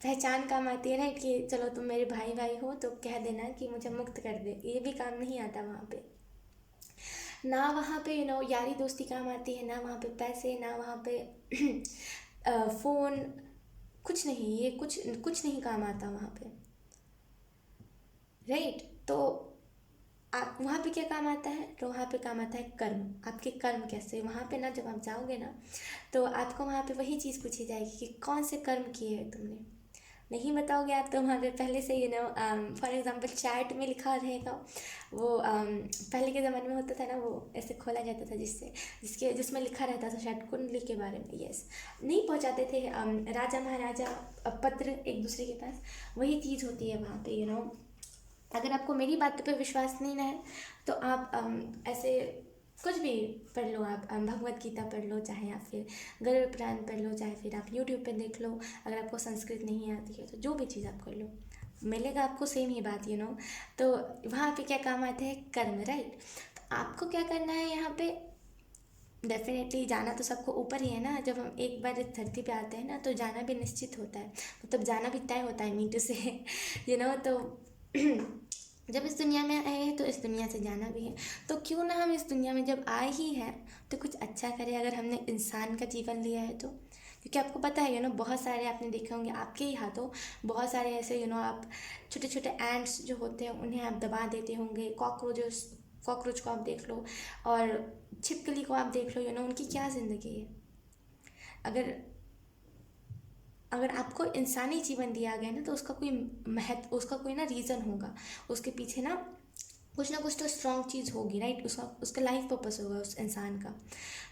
पहचान काम आती है ना, कि चलो तुम मेरे भाई भाई हो तो कह देना कि मुझे मुक्त कर दे, ये भी काम नहीं आता वहाँ पे। ना वहाँ पे यारी दोस्ती काम आती है, ना वहाँ पे पैसे, ना वहाँ पे फ़ोन, कुछ नहीं, ये कुछ कुछ नहीं काम आता वहाँ पे, राइट। तो आप वहाँ पे क्या काम आता है? तो वहाँ पे काम आता है कर्म। आपके कर्म कैसे, वहाँ पे ना जब आप जाओगे ना, तो आपको वहाँ पे वही चीज़ पूछी जाएगी कि कौन से कर्म किए हैं तुमने। नहीं बताओगे आप, तो वहाँ पे पहले से फॉर एग्जांपल चैट में लिखा रहेगा। वो पहले के ज़माने में होता था ना, वो ऐसे खोला जाता था जिसमें लिखा रहता था शायद कुंडली के बारे में। यस, नहीं पहुँचाते थे राजा महाराजा पत्र एक दूसरे के पास, वही चीज़ होती है वहाँ पे। अगर आपको मेरी बात पे विश्वास नहीं ना है, तो आप ऐसे कुछ भी पढ़ लो, आप भगवत गीता पढ़ लो, चाहे आप फिर गरुड़ पुराण पढ़ लो, चाहे फिर आप यूट्यूब पे देख लो। अगर आपको संस्कृत नहीं आती है तो जो भी चीज़ आप कर लो, मिलेगा आपको सेम ही बात। तो वहाँ पे क्या काम आता है? कर्म, राइट। तो आपको क्या करना है यहाँ पे? डेफिनेटली जाना तो सबको ऊपर ही है ना। जब हम एक बार इस धरती पे आते हैं ना, तो जाना भी निश्चित होता है, मतलब जाना भी तय होता है, मीटू से तो जब इस दुनिया में आए हैं तो इस दुनिया से जाना भी है। तो क्यों ना हम इस दुनिया में जब आए ही हैं तो कुछ अच्छा करें, अगर हमने इंसान का जीवन लिया है तो। क्योंकि आपको पता है बहुत सारे आपने देखे होंगे आपके ही हाथों, बहुत सारे ऐसे आप छोटे छोटे एंड्स जो होते हैं उन्हें आप दबा देते होंगे। कॉकरोच को आप देख लो, और छिपकली को आप देख लो, उनकी क्या ज़िंदगी है। अगर अगर आपको इंसानी जीवन दिया गया ना, तो उसका कोई महत्व, उसका कोई ना रीज़न होगा, उसके पीछे ना कुछ तो स्ट्रॉन्ग चीज़ होगी, राइट। उसका लाइफ पर्पस होगा उस इंसान का।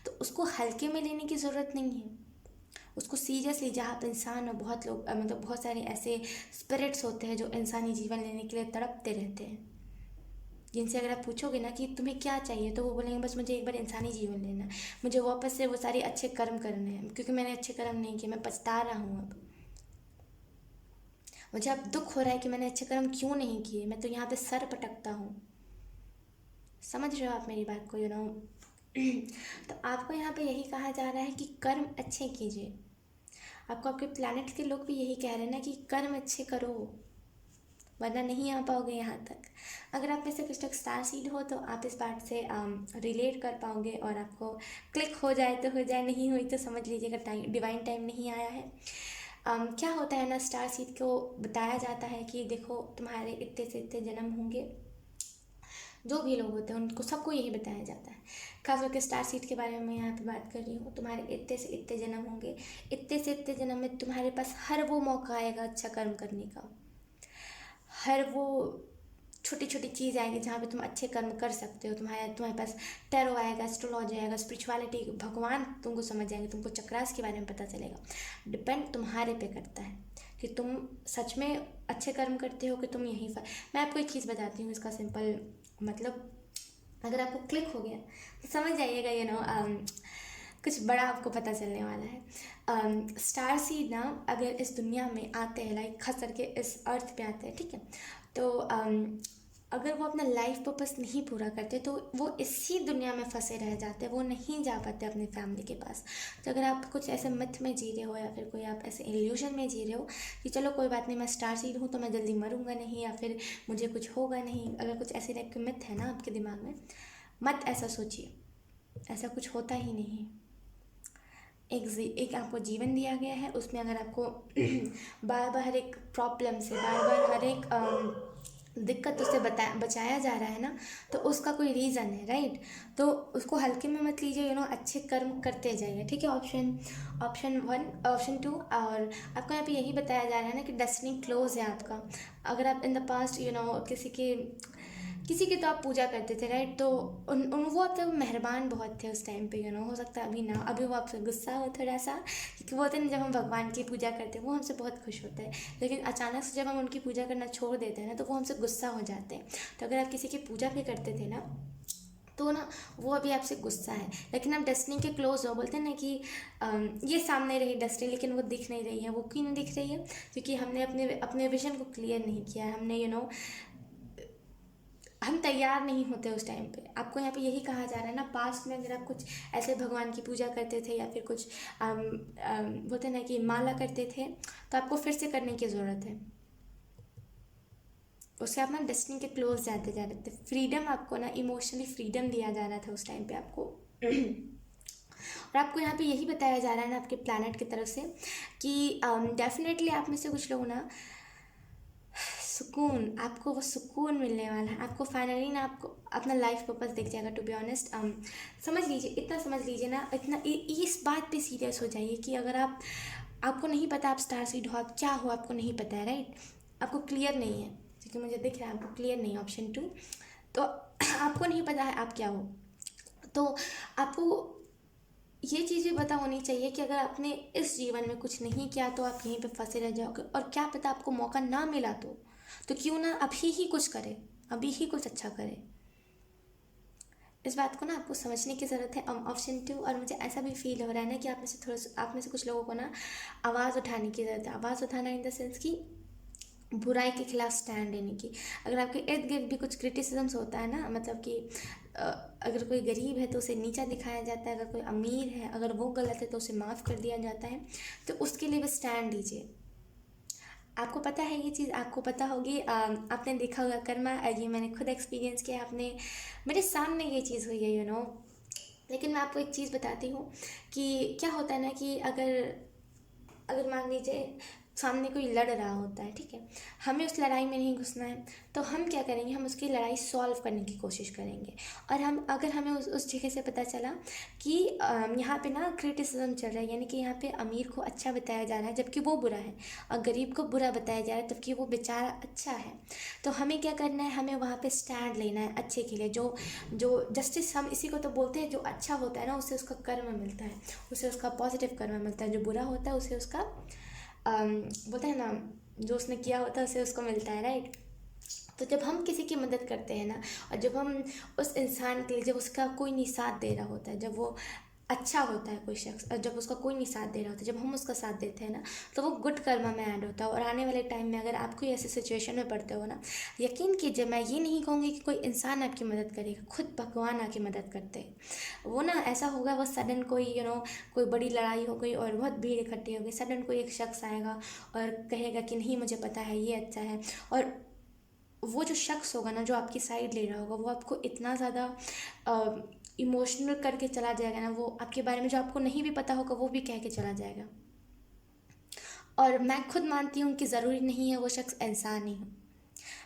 तो उसको हल्के में लेने की ज़रूरत नहीं है, उसको सीरियसली। जहाँ आप इंसान हो, बहुत लोग मतलब बहुत सारे ऐसे स्पिरिट्स होते हैं जो इंसानी जीवन लेने के लिए तड़पते रहते हैं, जिनसे अगर आप पूछोगे ना कि तुम्हें क्या चाहिए, तो वो बोलेंगे बस मुझे एक बार इंसानी जीवन लेना है, मुझे वापस से वो सारे अच्छे कर्म करने हैं, क्योंकि मैंने अच्छे कर्म नहीं किए, मैं पछता रहा हूँ अब। मुझे अब दुख हो रहा है कि मैंने अच्छे कर्म क्यों नहीं किए, मैं तो यहाँ पे सर पटकता हूँ। समझ रहे हो आप मेरी बात को? तो आपको यहाँ पे यही कहा जा रहा है कि कर्म अच्छे कीजिए। आपको आपके प्लैनेट के लोग भी यही कह रहे हैं ना कि कर्म अच्छे करो, वरना नहीं आ पाओगे यहाँ तक। अगर आप में से कुछ लोग स्टार सीड हो तो आप इस बात से रिलेट कर पाओगे, और आपको क्लिक हो जाए तो हो जाए, नहीं हुई तो समझ लीजिएगा डिवाइन टाइम नहीं आया है। क्या होता है ना, स्टार सीड को बताया जाता है कि देखो तुम्हारे इतने से इतने जन्म होंगे, जो भी लोग होते हैं उनको सबको यही बताया जाता है। खास करके स्टार सीड के बारे में मैं यहाँ पे बात कर रही हूँ। तुम्हारे इतने से इतने जन्म होंगे, इतने से इतने जन्म में तुम्हारे पास हर वो मौका आएगा अच्छा कर्म करने का, हर वो छोटी छोटी चीज़ आएगी जहाँ पे तुम अच्छे कर्म कर सकते हो। तुम्हारे पास टैरो आएगा, एस्ट्रोलॉजी आएगा, स्पिरिचुअलिटी, भगवान तुमको समझ जाएंगे, तुमको चक्रास के बारे में पता चलेगा। डिपेंड तुम्हारे पे करता है कि तुम सच में अच्छे कर्म करते हो कि तुम यहीं पर। मैं आपको एक चीज़ बताती हूँ, इसका सिंपल मतलब अगर आपको क्लिक हो गया तो समझ जाइएगा कुछ बड़ा आपको पता चलने वाला है। स्टार सीड ना अगर इस दुनिया में आते हैं, लाइक खास करके इस अर्थ पे आते हैं, ठीक है, तो अगर वो अपना लाइफ पर्पस नहीं पूरा करते तो वो इसी दुनिया में फंसे रह जाते, वो नहीं जा पाते अपनी फैमिली के पास। तो अगर आप कुछ ऐसे मिथ में जी रहे हो या फिर कोई आप ऐसे इल्यूजन में जी रहे हो कि चलो कोई बात नहीं, मैं स्टार सीड हूँ तो मैं जल्दी मरूंगा नहीं या फिर मुझे कुछ होगा नहीं, अगर कुछ ऐसे टाइप के मिथ है ना आपके दिमाग में, मत ऐसा सोचिए, ऐसा कुछ होता ही नहीं। एक आपको जीवन दिया गया है, उसमें अगर आपको बार बार हर एक प्रॉब्लम से, बार बार हर एक दिक्कतों से बचाया जा रहा है ना, तो उसका कोई रीज़न है, राइट। तो उसको हल्के में मत लीजिए, अच्छे कर्म करते जाइए, ठीक है। ऑप्शन 1, ऑप्शन 2, और आपको यहाँ पे यही बताया जा रहा है ना कि डेस्टिनी क्लोज है आपका। अगर आप इन द पास्ट किसी की तो आप पूजा करते थे, राइट, तो वो आप तब मेहरबान बहुत थे उस टाइम पे, हो सकता है अभी ना, अभी वो आपसे गुस्सा हो थोड़ा सा, क्योंकि वो होते हैं जब हम भगवान की पूजा करते हैं वो हमसे बहुत खुश होते हैं, लेकिन अचानक से जब हम उनकी पूजा करना छोड़ देते हैं ना तो वो हमसे गुस्सा हो जाते हैं। तो अगर आप किसी की पूजा भी करते थे ना तो ना वो अभी आपसे गुस्सा है, लेकिन आप डेस्टिनी के क्लोज हो। बोलते हैं ना कि ये सामने रही डेस्टिनी, लेकिन वो दिख नहीं रही है। वो क्यों नहीं दिख रही है? क्योंकि हमने अपने विजन को क्लियर नहीं किया है, हमने हम तैयार नहीं होते उस टाइम पे। आपको यहाँ पे यही कहा जा रहा है ना, पास्ट में अगर आप कुछ ऐसे भगवान की पूजा करते थे या फिर कुछ बोलते ना कि माला करते थे, तो आपको फिर से करने की ज़रूरत है। उससे आप ना डेस्टिनी के क्लोज जाते जा रहे थे। फ्रीडम आपको ना, इमोशनली फ्रीडम दिया जा रहा था उस टाइम पे आपको। और आपको यहाँ पे यही बताया जा रहा है ना आपके प्लैनेट की तरफ से कि डेफिनेटली आप में से कुछ लोग ना सुकून, आपको वो सुकून मिलने वाला है। आपको फाइनली ना आपको अपना लाइफ पर्पस दिख जाएगा। टू बी ऑनेस्ट समझ लीजिए, इतना समझ लीजिए ना, इतना इस बात पे सीरियस हो जाइए कि अगर आपको नहीं पता आप स्टार सीड हो, आप क्या हो, आपको नहीं पता है, राइट, आपको क्लियर नहीं है, क्योंकि मुझे दिख रहा है आपको क्लियर नहीं है। ऑप्शन 2, तो आपको नहीं पता है आप क्या हो, तो आपको ये चीज़ें पता होनी चाहिए कि अगर आपने इस जीवन में कुछ नहीं किया तो आप यहीं पे फंसे रह जाओगे, और क्या पता आपको मौका ना मिला तो क्यों ना अभी ही कुछ करे, अभी ही कुछ अच्छा करे। इस बात को ना आपको समझने की ज़रूरत है। ऑप्शन 2, और मुझे ऐसा भी फील हो रहा है ना कि आप में से कुछ लोगों को ना आवाज़ उठाने की ज़रूरत है। आवाज़ उठाना इन द सेंस कि बुराई के खिलाफ स्टैंड लेने की। अगर आपके इर्द गिर्द भी कुछ क्रिटिसिज्म्स होता है ना, मतलब कि अगर कोई गरीब है तो उसे नीचा दिखाया जाता है, अगर कोई अमीर है, अगर वो गलत है तो उसे माफ़ कर दिया जाता है, तो उसके लिए भी स्टैंड लीजिए। आपको पता है ये चीज़, आपको पता होगी, आपने देखा होगा कर्मा, ये मैंने खुद एक्सपीरियंस किया, आपने मेरे सामने ये चीज़ हुई है। लेकिन मैं आपको एक चीज़ बताती हूँ कि क्या होता है ना कि अगर मान लीजिए सामने कोई लड़ रहा होता है, ठीक है, हमें उस लड़ाई में नहीं घुसना है, तो हम क्या करेंगे, हम उसकी लड़ाई सॉल्व करने की कोशिश करेंगे। और अगर हमें उस जगह से पता चला कि यहाँ पे ना क्रिटिसिज्म चल रहा है, यानी कि यहाँ पे अमीर को अच्छा बताया जा रहा है जबकि वो बुरा है, और गरीब को बुरा बताया जा रहा है जबकि वो बेचारा अच्छा है, तो हमें क्या करना है, हमें वहाँ पे स्टैंड लेना है अच्छे के लिए। जो जस्टिस, हम इसी को तो बोलते हैं, जो अच्छा होता है ना उसे उसका कर्म मिलता है, उसे उसका पॉजिटिव कर्म मिलता है। जो बुरा होता है उसे उसका बोलते हैं ना, जो उसने किया होता है उसे उसको मिलता है, राइट। तो जब हम किसी की मदद करते हैं ना, और जब हम उस इंसान के लिए, जब उसका कोई नहीं साथ दे रहा होता है, जब वो अच्छा होता है कोई शख्स, और जब उसका कोई नहीं साथ दे रहा होता है, जब हम उसका साथ देते हैं ना, तो वो गुड कर्मा में ऐड होता है। और आने वाले टाइम में अगर आप कोई ऐसे सिचुएशन में पड़ते हो ना, यकीन कीजिए, मैं ये नहीं कहूँगी कि कोई इंसान आपकी मदद करेगा, खुद भगवान आपकी मदद करते हैं। वो ना ऐसा होगा, वो सडन कोई कोई बड़ी लड़ाई हो गई और बहुत भीड़ इकट्ठी हो गई, सडन कोई एक शख्स आएगा और कहेगा कि नहीं मुझे पता है ये अच्छा है, और वो जो शख्स होगा ना, जो आपकी साइड ले रहा होगा, वो आपको इतना ज़्यादा इमोशनल करके चला जाएगा ना, वो आपके बारे में जो आपको नहीं भी पता होगा वो भी कह के चला जाएगा। और मैं खुद मानती हूँ कि ज़रूरी नहीं है वो शख्स इंसान ही हो,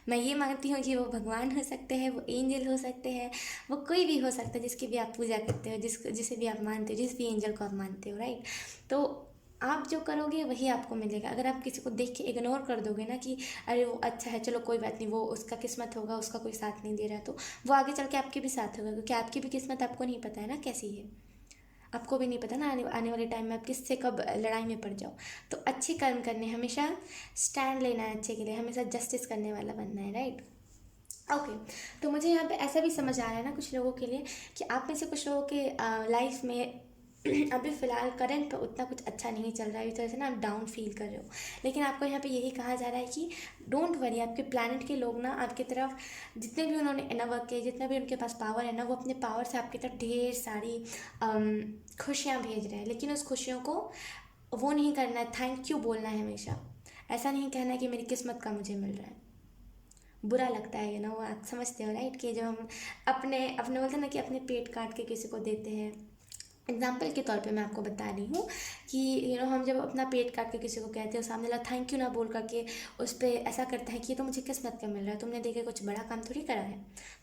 मैं ये मानती हूँ कि वो भगवान हो सकते हैं, वो एंजल हो सकते हैं, वो कोई भी हो सकता है जिसकी भी आप पूजा करते हो, जिसे भी आप मानते हो, जिस भी एंजल को आप मानते हो, राइट। तो आप जो करोगे वही आपको मिलेगा। अगर आप किसी को देख के इग्नोर कर दोगे ना कि अरे वो अच्छा है, चलो कोई बात नहीं, वो उसका किस्मत होगा, उसका कोई साथ नहीं दे रहा है, तो वो आगे चल के आपके भी साथ होगा, क्योंकि आपकी भी किस्मत आपको नहीं पता है ना कैसी है। आपको भी नहीं पता ना आने वाले टाइम में आप किससे कब लड़ाई में पड़ जाओ। तो अच्छे कर्म करने, हमेशा स्टैंड लेना है अच्छे के लिए, हमेशा जस्टिस करने वाला बनना है, राइट। ओके। तो मुझे यहाँ पे ऐसा भी समझ आ रहा है ना कुछ लोगों के लिए कि आप में से कुछ लोगों के लाइफ में अभी फ़िलहाल करंट पे उतना कुछ अच्छा नहीं चल रहा है, इस तरह से ना आप डाउन फील कर रहे हो। लेकिन आपको यहाँ पे यही कहा जा रहा है कि डोंट वरी, आपके प्लानट के लोग ना आपकी तरफ जितने भी उन्होंने इनर वर्क किए, जितना भी उनके पास पावर है ना, वो अपने पावर से आपकी तरफ ढेर सारी खुशियाँ भेज रहे हैं। लेकिन उस खुशियों को वो नहीं करना है, थैंक यू बोलना है हमेशा। ऐसा नहीं कहना है कि मेरी किस्मत का मुझे मिल रहा है। बुरा लगता है वो आप समझते हो, राइट, कि जब हम अपने अपने बोलते हैं ना कि अपने पेट काट के किसी को देते हैं। एग्जाम्पल के तौर पे मैं आपको बता रही हूँ कि हम जब अपना पेट काट के किसी को कहते हैं, सामने वाला थैंक यू ना बोल करके उस पर ऐसा करता है कि ये तो मुझे किस्मत का मिल रहा है, तुमने देखे कुछ बड़ा काम थोड़ी करा है,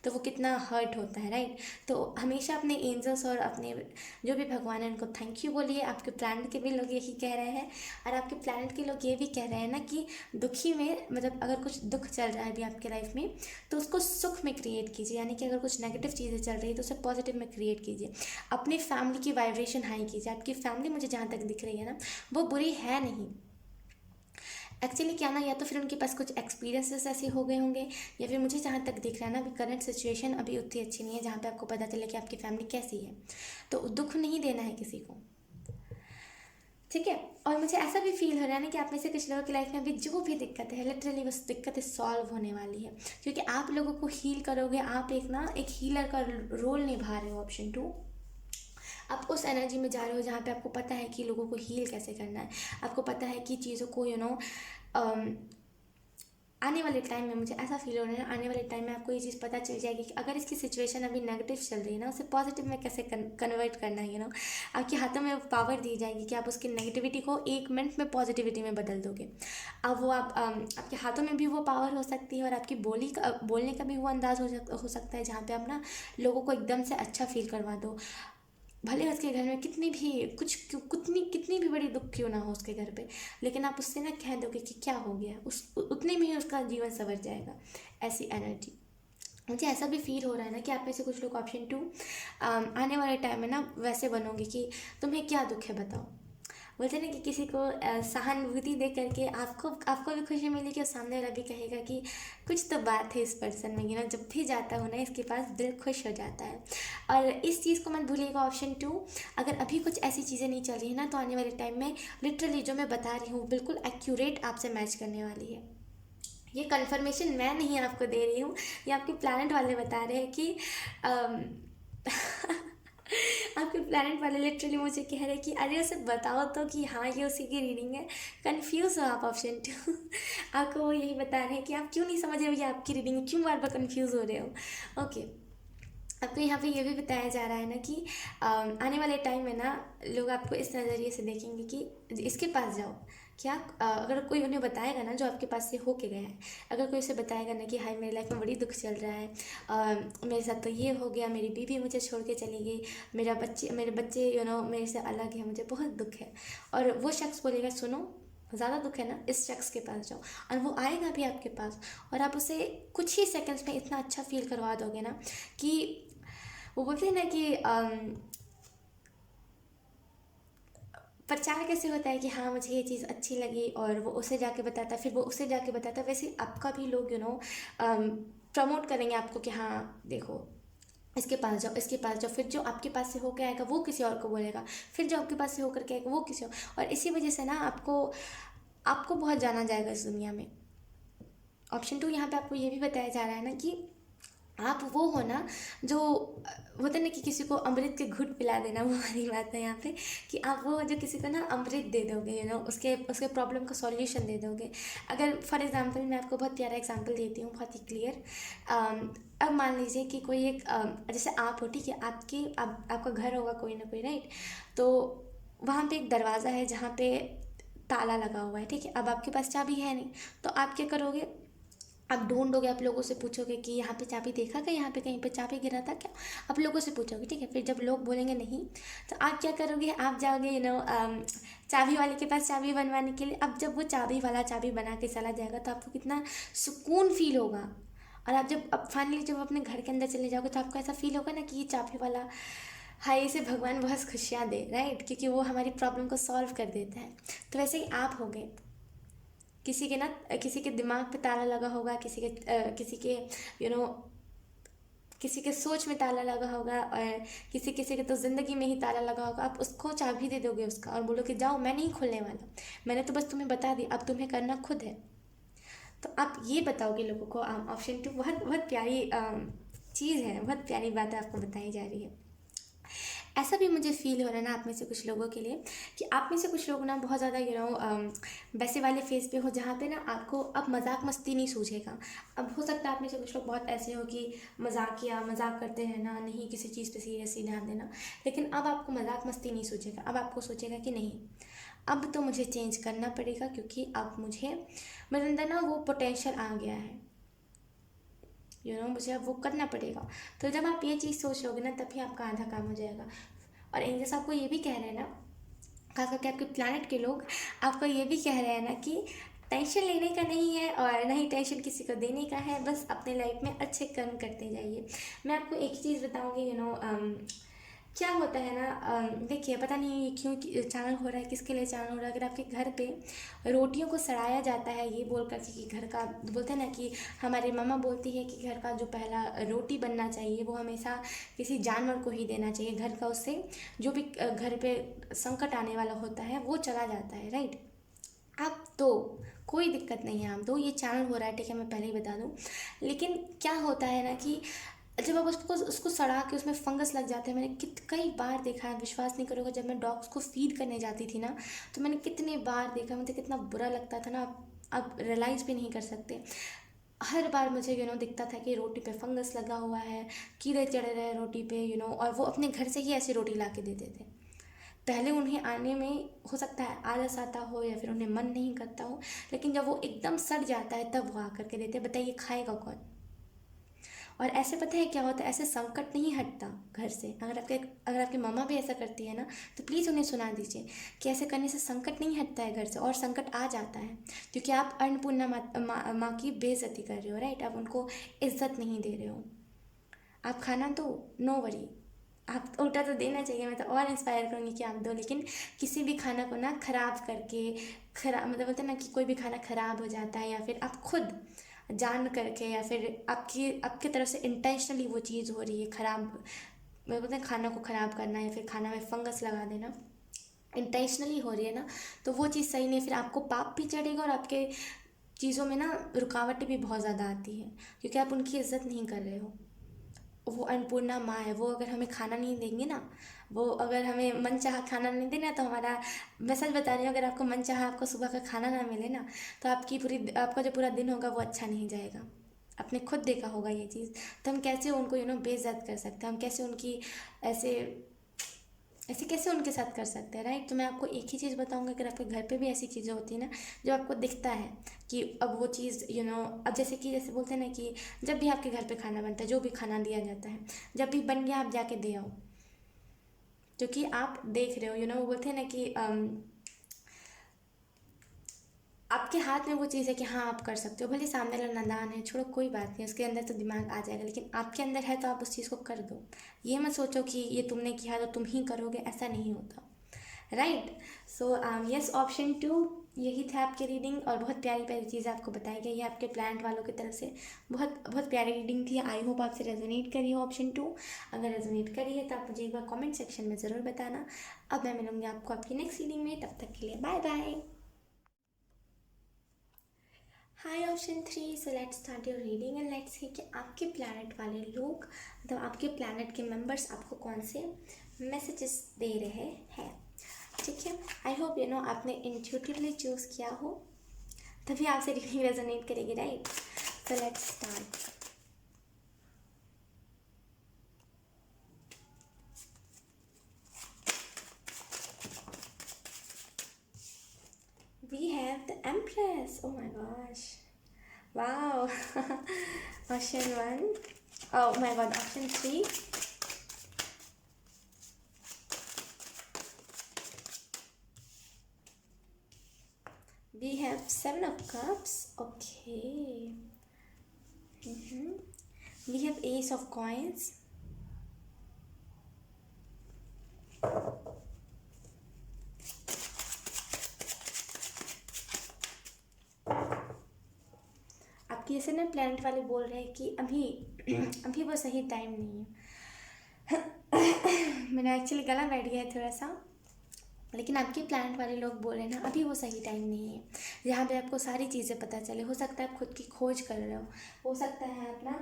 तो वो कितना हर्ट होता है, राइट। तो हमेशा अपने एंजल्स और अपने जो भी भगवान है उनको थैंक यू बोलिए। आपके प्लानट के भी लोग यही कह रहे हैं, और आपके प्लानट के लोग ये भी कह रहे हैं ना कि दुखी में, मतलब अगर कुछ दुख चल रहा है अभी आपके लाइफ में, तो उसको सुख में क्रिएट कीजिए। यानी कि अगर कुछ नेगेटिव चीज़ें चल रही है तो उसे पॉजिटिव में क्रिएट कीजिए। अपनी फैमिली की वाइब्रेशन हाई कीजिए। आपकी फैमिली मुझे जहाँ तक दिख रही है ना, वो बुरी है नहीं। एक्चुअली क्या ना, या तो फिर उनके पास कुछ एक्सपीरियंसेस ऐसे हो गए होंगे, या फिर मुझे जहाँ तक दिख रहा है ना, अभी करंट सिचुएशन अभी उतनी अच्छी नहीं है जहाँ पे आपको पता चले कि आपकी फैमिली कैसी है। तो दुख नहीं देना है किसी को, ठीक है। और मुझे ऐसा भी फील हो रहा है ना कि आप में से कुछ लोगों की लाइफ में अभी जो भी दिक्कत है, लिटरली बस दिक्कतें सॉल्व होने वाली है, क्योंकि आप लोगों को हील करोगे। आप एक हीलर का रोल निभा रहे हो। ऑप्शन 2, आप उस एनर्जी में जा रहे हो जहाँ पे आपको पता है कि लोगों को हील कैसे करना है। आपको पता है कि चीज़ों को आने वाले टाइम में, मुझे ऐसा फील हो रहा है, आने वाले टाइम में आपको ये चीज़ पता चल जाएगी कि अगर इसकी सिचुएशन अभी नेगेटिव चल रही है ना, उसे पॉजिटिव में कैसे कन्वर्ट करना है। आपके हाथों में पावर दी जाएगी कि आप उसकी नेगेटिविटी को 1 मिनट में पॉजिटिविटी में बदल दोगे। अब वो आपके हाथों में भी वो पावर हो सकती है, और आपकी बोलने का भी वो अंदाज़ हो सकता है जहाँ पे आप ना लोगों को एकदम से अच्छा फील करवा दो। भले उसके घर में कितनी भी बड़ी दुख क्यों ना हो उसके घर पे, लेकिन आप उससे ना कह दोगे कि क्या हो गया, उस उतने में ही उसका जीवन संवर जाएगा। ऐसी एनर्जी मुझे ऐसा भी फील हो रहा है ना कि आप में से कुछ लोग ऑप्शन 2 आने वाले टाइम में ना वैसे बनोगे कि तुम्हें क्या दुख है बताओ। बोलते ना कि किसी को सहानुभूति दे करके आपको भी खुशी मिलेगी, और सामने वाला भी कहेगा कि कुछ तो बात है इस पर्सन में। जब भी जाता हूँ ना इसके पास, दिल खुश हो जाता है। और इस चीज़ को मत भूलिएगा। ऑप्शन 2, अगर अभी कुछ ऐसी चीज़ें नहीं चल रही है ना, तो आने वाले टाइम में लिटरली जो मैं बता रही हूँ बिल्कुल एक्यूरेट आपसे मैच करने वाली है। ये कन्फर्मेशन मैं नहीं आपको दे रही हूँ, ये आपके प्लानट वाले बता रहे हैं कि आपके प्लानट वाले लिटरली मुझे कह रहे हैं कि अरे उसे बताओ तो कि हाँ ये उसी की रीडिंग है। कंफ्यूज हो आप ऑप्शन 2। आपको वो यही बता रहे हैं कि आप क्यों नहीं समझ रहे हो ये आपकी रीडिंग है, क्यों बार बार कंफ्यूज हो रहे हो। ओके। आपको यहाँ पे ये भी बताया जा रहा है ना कि आने वाले टाइम में ना लोग आपको इस नज़रिए से देखेंगे कि इसके पास जाओ। क्या अगर कोई उन्हें बताएगा ना जो आपके पास से होके गया है, अगर कोई उसे बताएगा ना कि हाय मेरी लाइफ में बड़ी दुख चल रहा है, मेरे साथ तो ये हो गया, मेरी बीवी मुझे छोड़ के चली गई, मेरे बच्चे मेरे से अलग है, मुझे बहुत दुख है, और वो शख्स बोलेगा सुनो ज़्यादा दुख है ना, इस शख्स के पास जाओ, और वो आएगा भी आपके पास, और आप उसे कुछ ही सेकंड्स में इतना अच्छा फील करवा दोगे ना कि वो बोलते हैं ना कि प्रचार कैसे होता है कि हाँ मुझे ये चीज़ अच्छी लगी, और वो उसे जाके बताता, फिर वो उसे जाके बताता, वैसे आपका भी लोग प्रमोट करेंगे आपको कि हाँ देखो इसके पास जाओ, इसके पास जाओ। फिर जो आपके पास से होकर आएगा वो किसी और को बोलेगा, फिर जो आपके पास से होकर के आएगा वो किसी और इसी वजह से ना आपको बहुत जाना जाएगा इस दुनिया में। ऑप्शन 2 यहाँ पे आपको ये भी बताया जा रहा है ना कि आप वो हो ना जो होता है ना कि किसी को अमृत के घुट पिला देना, वो वाली बात है यहाँ पे कि आप वो जो किसी को ना अमृत दे दोगे, उसके प्रॉब्लम का सॉल्यूशन दे दोगे। अगर फॉर एग्जांपल मैं आपको बहुत प्यारा एग्जांपल देती हूँ, बहुत ही क्लियर। अब मान लीजिए कि कोई एक जैसे आप हो, ठीक है, आपका घर होगा कोई ना कोई, राइट। तो वहाँ पे एक दरवाज़ा है जहाँ पे ताला लगा हुआ है, ठीक है। अब आपके पास चाबी है नहीं, तो आप क्या करोगे, आप ढूंढोगे, आप लोगों से पूछोगे कि यहाँ पे चाबी देखा क्या, यहाँ पे कहीं पे चाबी गिरा था क्या, आप लोगों से पूछोगे, ठीक है। फिर जब लोग बोलेंगे नहीं, तो आप क्या करोगे, आप जाओगे चाबी वाले के पास चाबी बनवाने के लिए। अब जब वो चाबी वाला चाबी बना के चला जाएगा तो आपको कितना सुकून फील होगा। और आप जब अब फाइनली जब अपने घर के अंदर चले जाओगे तो आपको ऐसा फील होगा ना कि ये चाबी वाला, हाँ, इसे भगवान बहुत खुशियाँ दे, राइट, क्योंकि वो हमारी प्रॉब्लम को सॉल्व कर देता है। तो वैसे ही आप हो गए, किसी के ना, किसी के दिमाग पे ताला लगा होगा, किसी के यू नो किसी के सोच में ताला लगा होगा, और किसी किसी के तो ज़िंदगी में ही ताला लगा होगा। आप उसको चाबी दे दोगे उसका और बोलोगे जाओ, मैं नहीं खोलने वाला, मैंने तो बस तुम्हें बता दी, अब तुम्हें करना खुद है। तो आप ये बताओगे लोगों को। ऑप्शन 2 बहुत बहुत प्यारी चीज़ है, बहुत प्यारी बात आपको बताई जा रही है। ऐसा भी मुझे फ़ील हो रहा है ना आप में से कुछ लोगों के लिए, कि आप में से कुछ लोग ना बहुत ज़्यादा वैसे वाले फेज़ पे हो जहाँ पे ना आपको अब मजाक मस्ती नहीं सूझेगा। अब हो सकता है आप में से कुछ लोग बहुत ऐसे हो कि मजाक करते रहना, नहीं किसी चीज़ पे सीरियसली ध्यान देना। लेकिन अब आपको मजाक मस्ती नहीं सूझेगा, अब आपको सोचेगा कि नहीं, अब तो मुझे चेंज करना पड़ेगा, क्योंकि अब मेरे अंदर ना वो पोटेंशियल आ गया है, मुझे अब वो करना पड़ेगा। तो जब आप ये चीज़ सोच लोगे ना, तभी आपका आधा काम हो जाएगा। और एंजल्स आपको ये भी कह रहे हैं ना, खास करके आपके प्लैनेट के लोग आपको ये भी कह रहे हैं ना कि टेंशन लेने का नहीं है और ना ही टेंशन किसी को देने का है, बस अपने लाइफ में अच्छे कर्म करते जाइए। मैं आपको एक ही चीज़ बताऊंगी, क्या होता है ना, देखिए पता नहीं ये क्यों चैनल हो रहा है, किसके लिए चैनल हो रहा है। अगर आपके घर पे रोटियों को सड़ाया जाता है ये बोल कर कि घर का, बोलते हैं ना कि हमारी मम्मा बोलती है कि घर का जो पहला रोटी बनना चाहिए वो हमेशा किसी जानवर को ही देना चाहिए, घर का उससे जो भी घर पे संकट आने वाला होता है वो चला जाता है, राइट। अब तो कोई दिक्कत नहीं है, आप दो, ये चैनल हो रहा है, ठीक है, मैं पहले ही बता दूँ। लेकिन क्या होता है ना कि जब आप उसको सड़ा के उसमें फंगस लग जाते हैं, मैंने कई बार देखा है, विश्वास नहीं करोगे, जब मैं डॉग्स को फीड करने जाती थी ना, तो मैंने कितने बार देखा, मुझे कितना बुरा लगता था ना, आप रियलाइज़ भी नहीं कर सकते। हर बार मुझे दिखता था कि रोटी पे फंगस लगा हुआ है, कीड़े चढ़े रहे रोटी पे, और वो अपने घर से ही ऐसी रोटी ला के देते थे। पहले उन्हें आने में हो सकता है आलस आता हो या फिर उन्हें मन नहीं करता हो, लेकिन जब वो एकदम सड़ जाता है तब वो आकर के देते, बताइए खाएगा कौन। और ऐसे पता है क्या होता है, ऐसे संकट नहीं हटता घर से। अगर आपकी मम्मा भी ऐसा करती है ना, तो प्लीज़ उन्हें सुना दीजिए कि ऐसे करने से संकट नहीं हटता है घर से, और संकट आ जाता है, क्योंकि आप अन्नपूर्णा माँ की बेइज्जती कर रहे हो, राइट। आप उनको इज्जत नहीं दे रहे हो। आप खाना दो, नो वरी, आप उल्टा तो देना चाहिए, मैं तो और इंस्पायर करूँगी कि आप दो, लेकिन किसी भी खाना को ना ख़राब करके, खराब मतलब बोलते हैं ना कि कोई भी खाना ख़राब हो जाता है, या फिर आप खुद जान करके, या फिर आपकी तरफ से इंटेंशनली वो चीज़ हो रही है ख़राब, मतलब बोलते हैं खाना को ख़राब करना या फिर खाना में फंगस लगा देना, इंटेंशनली हो रही है ना, तो वो चीज़ सही नहीं। फिर आपको पाप भी चढ़ेगा और आपके चीज़ों में ना रुकावटें भी बहुत ज़्यादा आती हैं, क्योंकि आप उनकी इज्जत नहीं कर रहे हो। वो अन्नपूर्णा माँ है, वो अगर हमें खाना नहीं देंगे ना, वो अगर हमें मनचाहा खाना नहीं देना, तो हमारा, मैं सच बता रही हूँ, अगर आपको मनचाहा आपको सुबह का खाना ना मिले ना, तो आपका जो पूरा दिन होगा वो अच्छा नहीं जाएगा। आपने खुद देखा होगा ये चीज़। तो हम कैसे उनको बेइज्जत कर सकते हैं, हम कैसे उनकी ऐसे ऐसे कैसे उनके साथ कर सकते हैं, राइट। तो मैं आपको एक ही चीज़ बताऊंगा, अगर आपके घर पे भी ऐसी चीज़ें होती है ना, जो आपको दिखता है कि अब वो चीज़ अब जैसे बोलते हैं ना कि जब भी आपके घर पे खाना बनता है, जो भी खाना दिया जाता है, जब भी बन गया आप जाके दे आओ, क्योंकि आप देख रहे हो, वो बोलते हैं ना कि आपके हाथ में वो चीज़ है कि हाँ आप कर सकते हो, भले सामने वाला नादान है, छोड़ो कोई बात नहीं, उसके अंदर तो दिमाग आ जाएगा, लेकिन आपके अंदर है तो आप उस चीज़ को कर दो। ये मत सोचो कि ये तुमने किया तो तुम ही करोगे, ऐसा नहीं होता, राइट। सो यस, ऑप्शन 2 यही था आपकी रीडिंग, और बहुत प्यारी प्यारी चीज़ आपको बताई गई है आपके प्लांट वालों की तरफ से। बहुत बहुत प्यारी रीडिंग थी, आई होप आपसे रेजोनेट करी हो ऑप्शन 2। अगर रेजोनेट करी है तो आप मुझे एक बार कमेंट सेक्शन में ज़रूर बताना। अब मैं मिलूँगी आपको आपकी नेक्स्ट रीडिंग में, तब तक के लिए bye bye. Hi option 3, so let's start your reading and let's see कि आपके प्लैनेट वाले लोग, मतलब आपके प्लैनेट के मेंबर्स आपको कौन से मैसेजेस दे रहे हैं, ठीक है। आई होप आपने इंट्यूटिवली चूज़ किया हो, तभी आपसे रीडिंग रेजोनेट करेगी, right. So let's start. We have the Empress. Oh my gosh. Wow. Option 1. Oh my god, option 3. We have 7 of cups. Okay. We have ace of coins. आपके ऐसे ना planet वाले बोल रहे हैं कि अभी अभी वो सही टाइम नहीं है। मेरा एक्चुअली गला बैठ गया है थोड़ा सा, लेकिन आपके प्लैनेट वाले लोग बोल रहे हैं ना अभी वो सही टाइम नहीं है जहाँ पे आपको सारी चीज़ें पता चले। हो सकता है आप खुद की खोज कर रहे हो सकता है अपना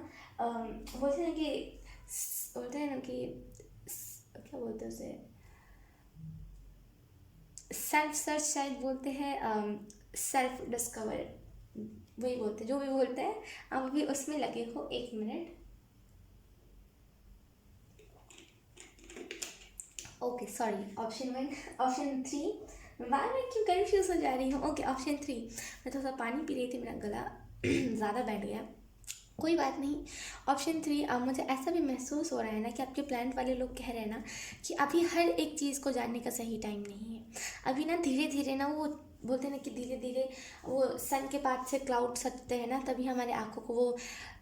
बोलते हैं ना कि क्या बोलते हैं उसे, सेल्फ सर्च शायद बोलते हैं, सेल्फ डिस्कवर, वही बोलते हैं, जो भी बोलते हैं। आप अभी उसमें लगे हो। 1 minute. Okay sorry, option 1, option 3। बार बार क्यों कंफ्यूज हो जा रही हूँ। Okay option 3। मैं थोड़ा सा पानी पी रही थी, मेरा गला ज़्यादा बैठ गया, कोई बात नहीं। ऑप्शन 3, मुझे ऐसा भी महसूस हो रहा है ना कि आपके प्लानिट वाले लोग कह रहे हैं ना कि अभी हर एक चीज़ को जानने का सही टाइम नहीं है। अभी ना धीरे धीरे ना वो बोलते हैं ना कि धीरे धीरे वो सन के पास से क्लाउड सटते हैं ना, तभी हमारे आँखों को वो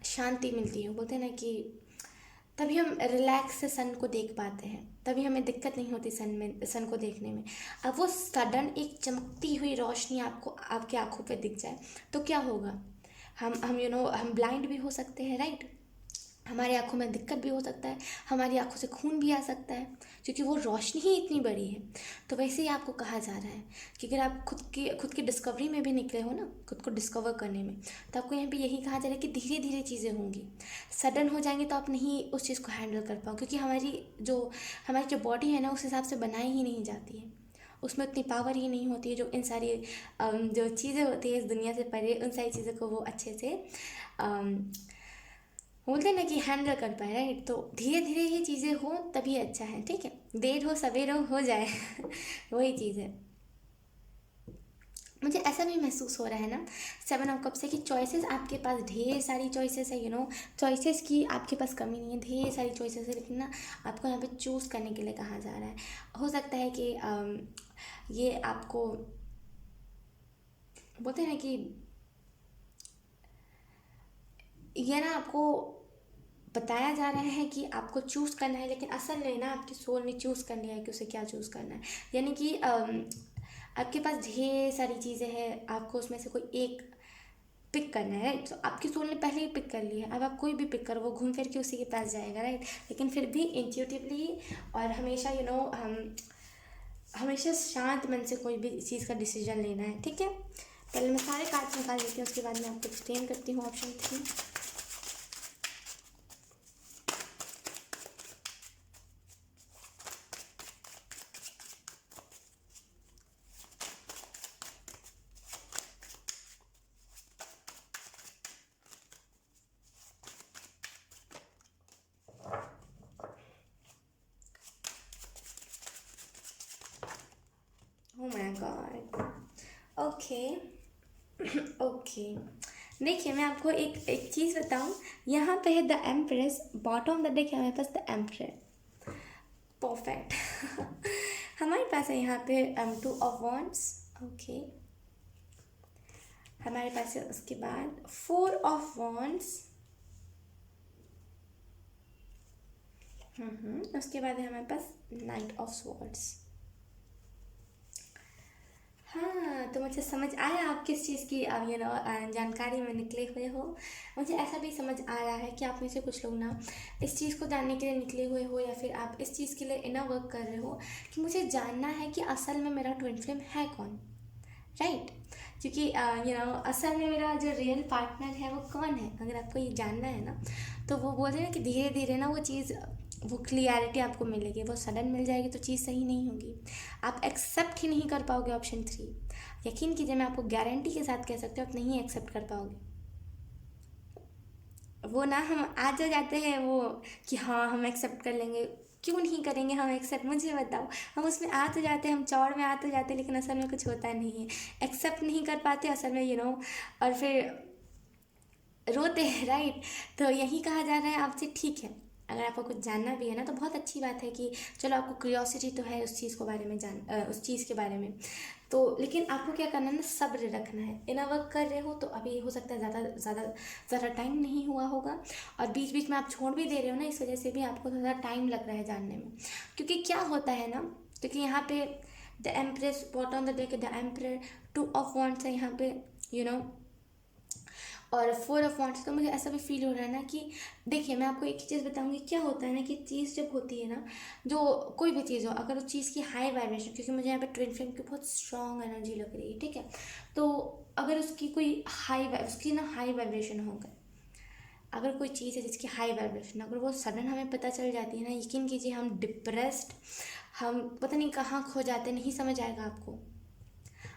शांति मिलती है। बोलते हैं ना कि तभी हम रिलैक्स से सन को देख पाते हैं, तभी हमें दिक्कत नहीं होती सन को देखने में। अब वो सडन एक चमकती हुई रोशनी आपको आपके आँखों पे दिख जाए तो क्या होगा? हम हम ब्लाइंड भी हो सकते हैं, राइट। हमारी आँखों में दिक्कत भी हो सकता है, हमारी आँखों से खून भी आ सकता है, क्योंकि वो रोशनी ही इतनी बड़ी है। तो वैसे ही आपको कहा जा रहा है कि अगर आप खुद की डिस्कवरी में भी निकले हो ना, खुद को डिस्कवर करने में, तो आपको यहाँ पे यही कहा जा रहा है कि धीरे धीरे चीज़ें होंगी। सडन हो जाएंगी तो आप नहीं उस चीज़ को हैंडल कर पाओ, क्योंकि हमारी जो बॉडी है ना उस हिसाब से बनाई ही नहीं जाती है, उसमें उतनी पावर ही नहीं होती है जो इन सारी जो चीज़ें होती है इस दुनिया से परे, उन सारी चीज़ों को वो अच्छे से बोलते हैं ना कि हैंडल कर पाए, राइट। तो धीरे धीरे ही चीज़ें हो तभी अच्छा है, ठीक है। देर हो सवेर हो जाए वही चीज़ है। मुझे ऐसा भी महसूस हो रहा है ना 7 ऑफ कप से कि चॉइसेस आपके पास ढेर सारी चॉइसेस है, चॉइसेस की आपके पास कमी नहीं है, ढेर सारी चॉइसेस है, लेकिन ना आपको यहाँ पे चूज़ करने के लिए कहा जा रहा है। हो सकता है कि ये आपको बोलते हैं ना कि ये ना आपको बताया जा रहा है कि आपको चूज़ करना है, लेकिन असल में ना आपकी सोल ने चूज़ कर लिया है कि उसे क्या चूज़ करना है। यानी कि आपके पास ढेर सारी चीज़ें हैं, आपको उसमें से कोई एक पिक करना है, राइट। तो आपकी सोल ने पहले ही पिक कर लिया है, अब आप कोई भी पिक करो वो घूम फिर के उसी के पास जाएगा, राइट। लेकिन फिर भी इंट्यूटिवली और हमेशा हम हमेशा शांत मन से कोई भी चीज़ का डिसीजन लेना है, ठीक है। पहले मैं सारे कार्ड्स निकाल लेती हूँ, उसके बाद मैं आपको एक्सप्लेन करती हूँ option 3। Oh my God. Okay okay. देखिए मैं आपको एक चीज़ बताऊँ, यहाँ पे है the empress, bottom the deck है हमारे पास द एम्प्रेस। परफेक्ट। हमारे पास है यहाँ पे 2 ऑफ वॉन्ड्स। ओके, हमारे पास है उसके बाद 4 ऑफ वॉन्ड्स। उसके बाद है हमारे पास नाइट ऑफ स्वॉर्ड्स। हाँ, तो मुझे समझ आया आप किस चीज़ की अब जानकारी में निकले हुए हो। मुझे ऐसा भी समझ आ रहा है कि आप में से कुछ लोग ना इस चीज़ को जानने के लिए निकले हुए हो, या फिर आप इस चीज़ के लिए इनर वर्क कर रहे हो कि मुझे जानना है कि असल में मेरा ट्विन फ्लेम है कौन, राइट। क्योंकि असल में मेरा जो रियल पार्टनर है वो कौन है, अगर आपको ये जानना है ना, तो वो बोल रहे हैं कि धीरे धीरे ना वो चीज़, वो क्लियरिटी आपको मिलेगी। वो सडन मिल जाएगी तो चीज़ सही नहीं होगी, आप एक्सेप्ट ही नहीं कर पाओगे ऑप्शन 3। यकीन कीजिए, मैं आपको गारंटी के साथ कह सकती हूँ आप नहीं एक्सेप्ट कर पाओगे। वो ना हम आज जो जाते हैं वो कि हाँ हम एक्सेप्ट कर लेंगे, क्यों नहीं करेंगे हम एक्सेप्ट, मुझे बताओ। हम उसमें आ तो जाते हैं, हम चौड़ में आ तो जाते हैं, लेकिन असल में कुछ होता नहीं है, एक्सेप्ट नहीं कर पाते असल में और फिर रोते हैं, राइट। तो यही कहा जा रहा है आपसे, ठीक है अगर आपको कुछ जानना भी है ना तो बहुत अच्छी बात है कि चलो आपको क्यूरियोसिटी तो है उस चीज़ को बारे में उस चीज़ के बारे में। तो लेकिन आपको क्या करना है ना, सब्र रखना है। इनर वर्क कर रहे हो तो अभी हो सकता है ज़्यादा टाइम नहीं हुआ होगा, और बीच बीच में आप छोड़ भी दे रहे हो ना, इस वजह से भी आपको थोड़ा टाइम लग रहा है जानने में। क्योंकि क्या होता है ना, क्योंकि यहाँ पे the empress what on the day, the emperor 2 of wants है यहाँ पे, यू नो, और 4 ऑफ वॉन्ट्स। तो मुझे ऐसा भी फील हो रहा है ना कि देखिए मैं आपको एक ही चीज़ बताऊंगी, क्या होता है ना कि चीज़ जब होती है ना, जो कोई भी चीज़ हो, अगर उस चीज़ की हाई वाइब्रेशन, क्योंकि मुझे यहाँ पे ट्विन फ्लेम की बहुत स्ट्रॉन्ग एनर्जी लग रही है, ठीक है, तो अगर उसकी कोई उसकी ना हाई वाइब्रेशन होगा, अगर कोई चीज़ है जिसकी हाई वाइब्रेशन, अगर वो सडन हमें पता चल जाती है ना, यकीन कीजिए हम डिप्रेस्ड, हम पता नहीं कहाँ खो जाते, नहीं समझ आएगा आपको,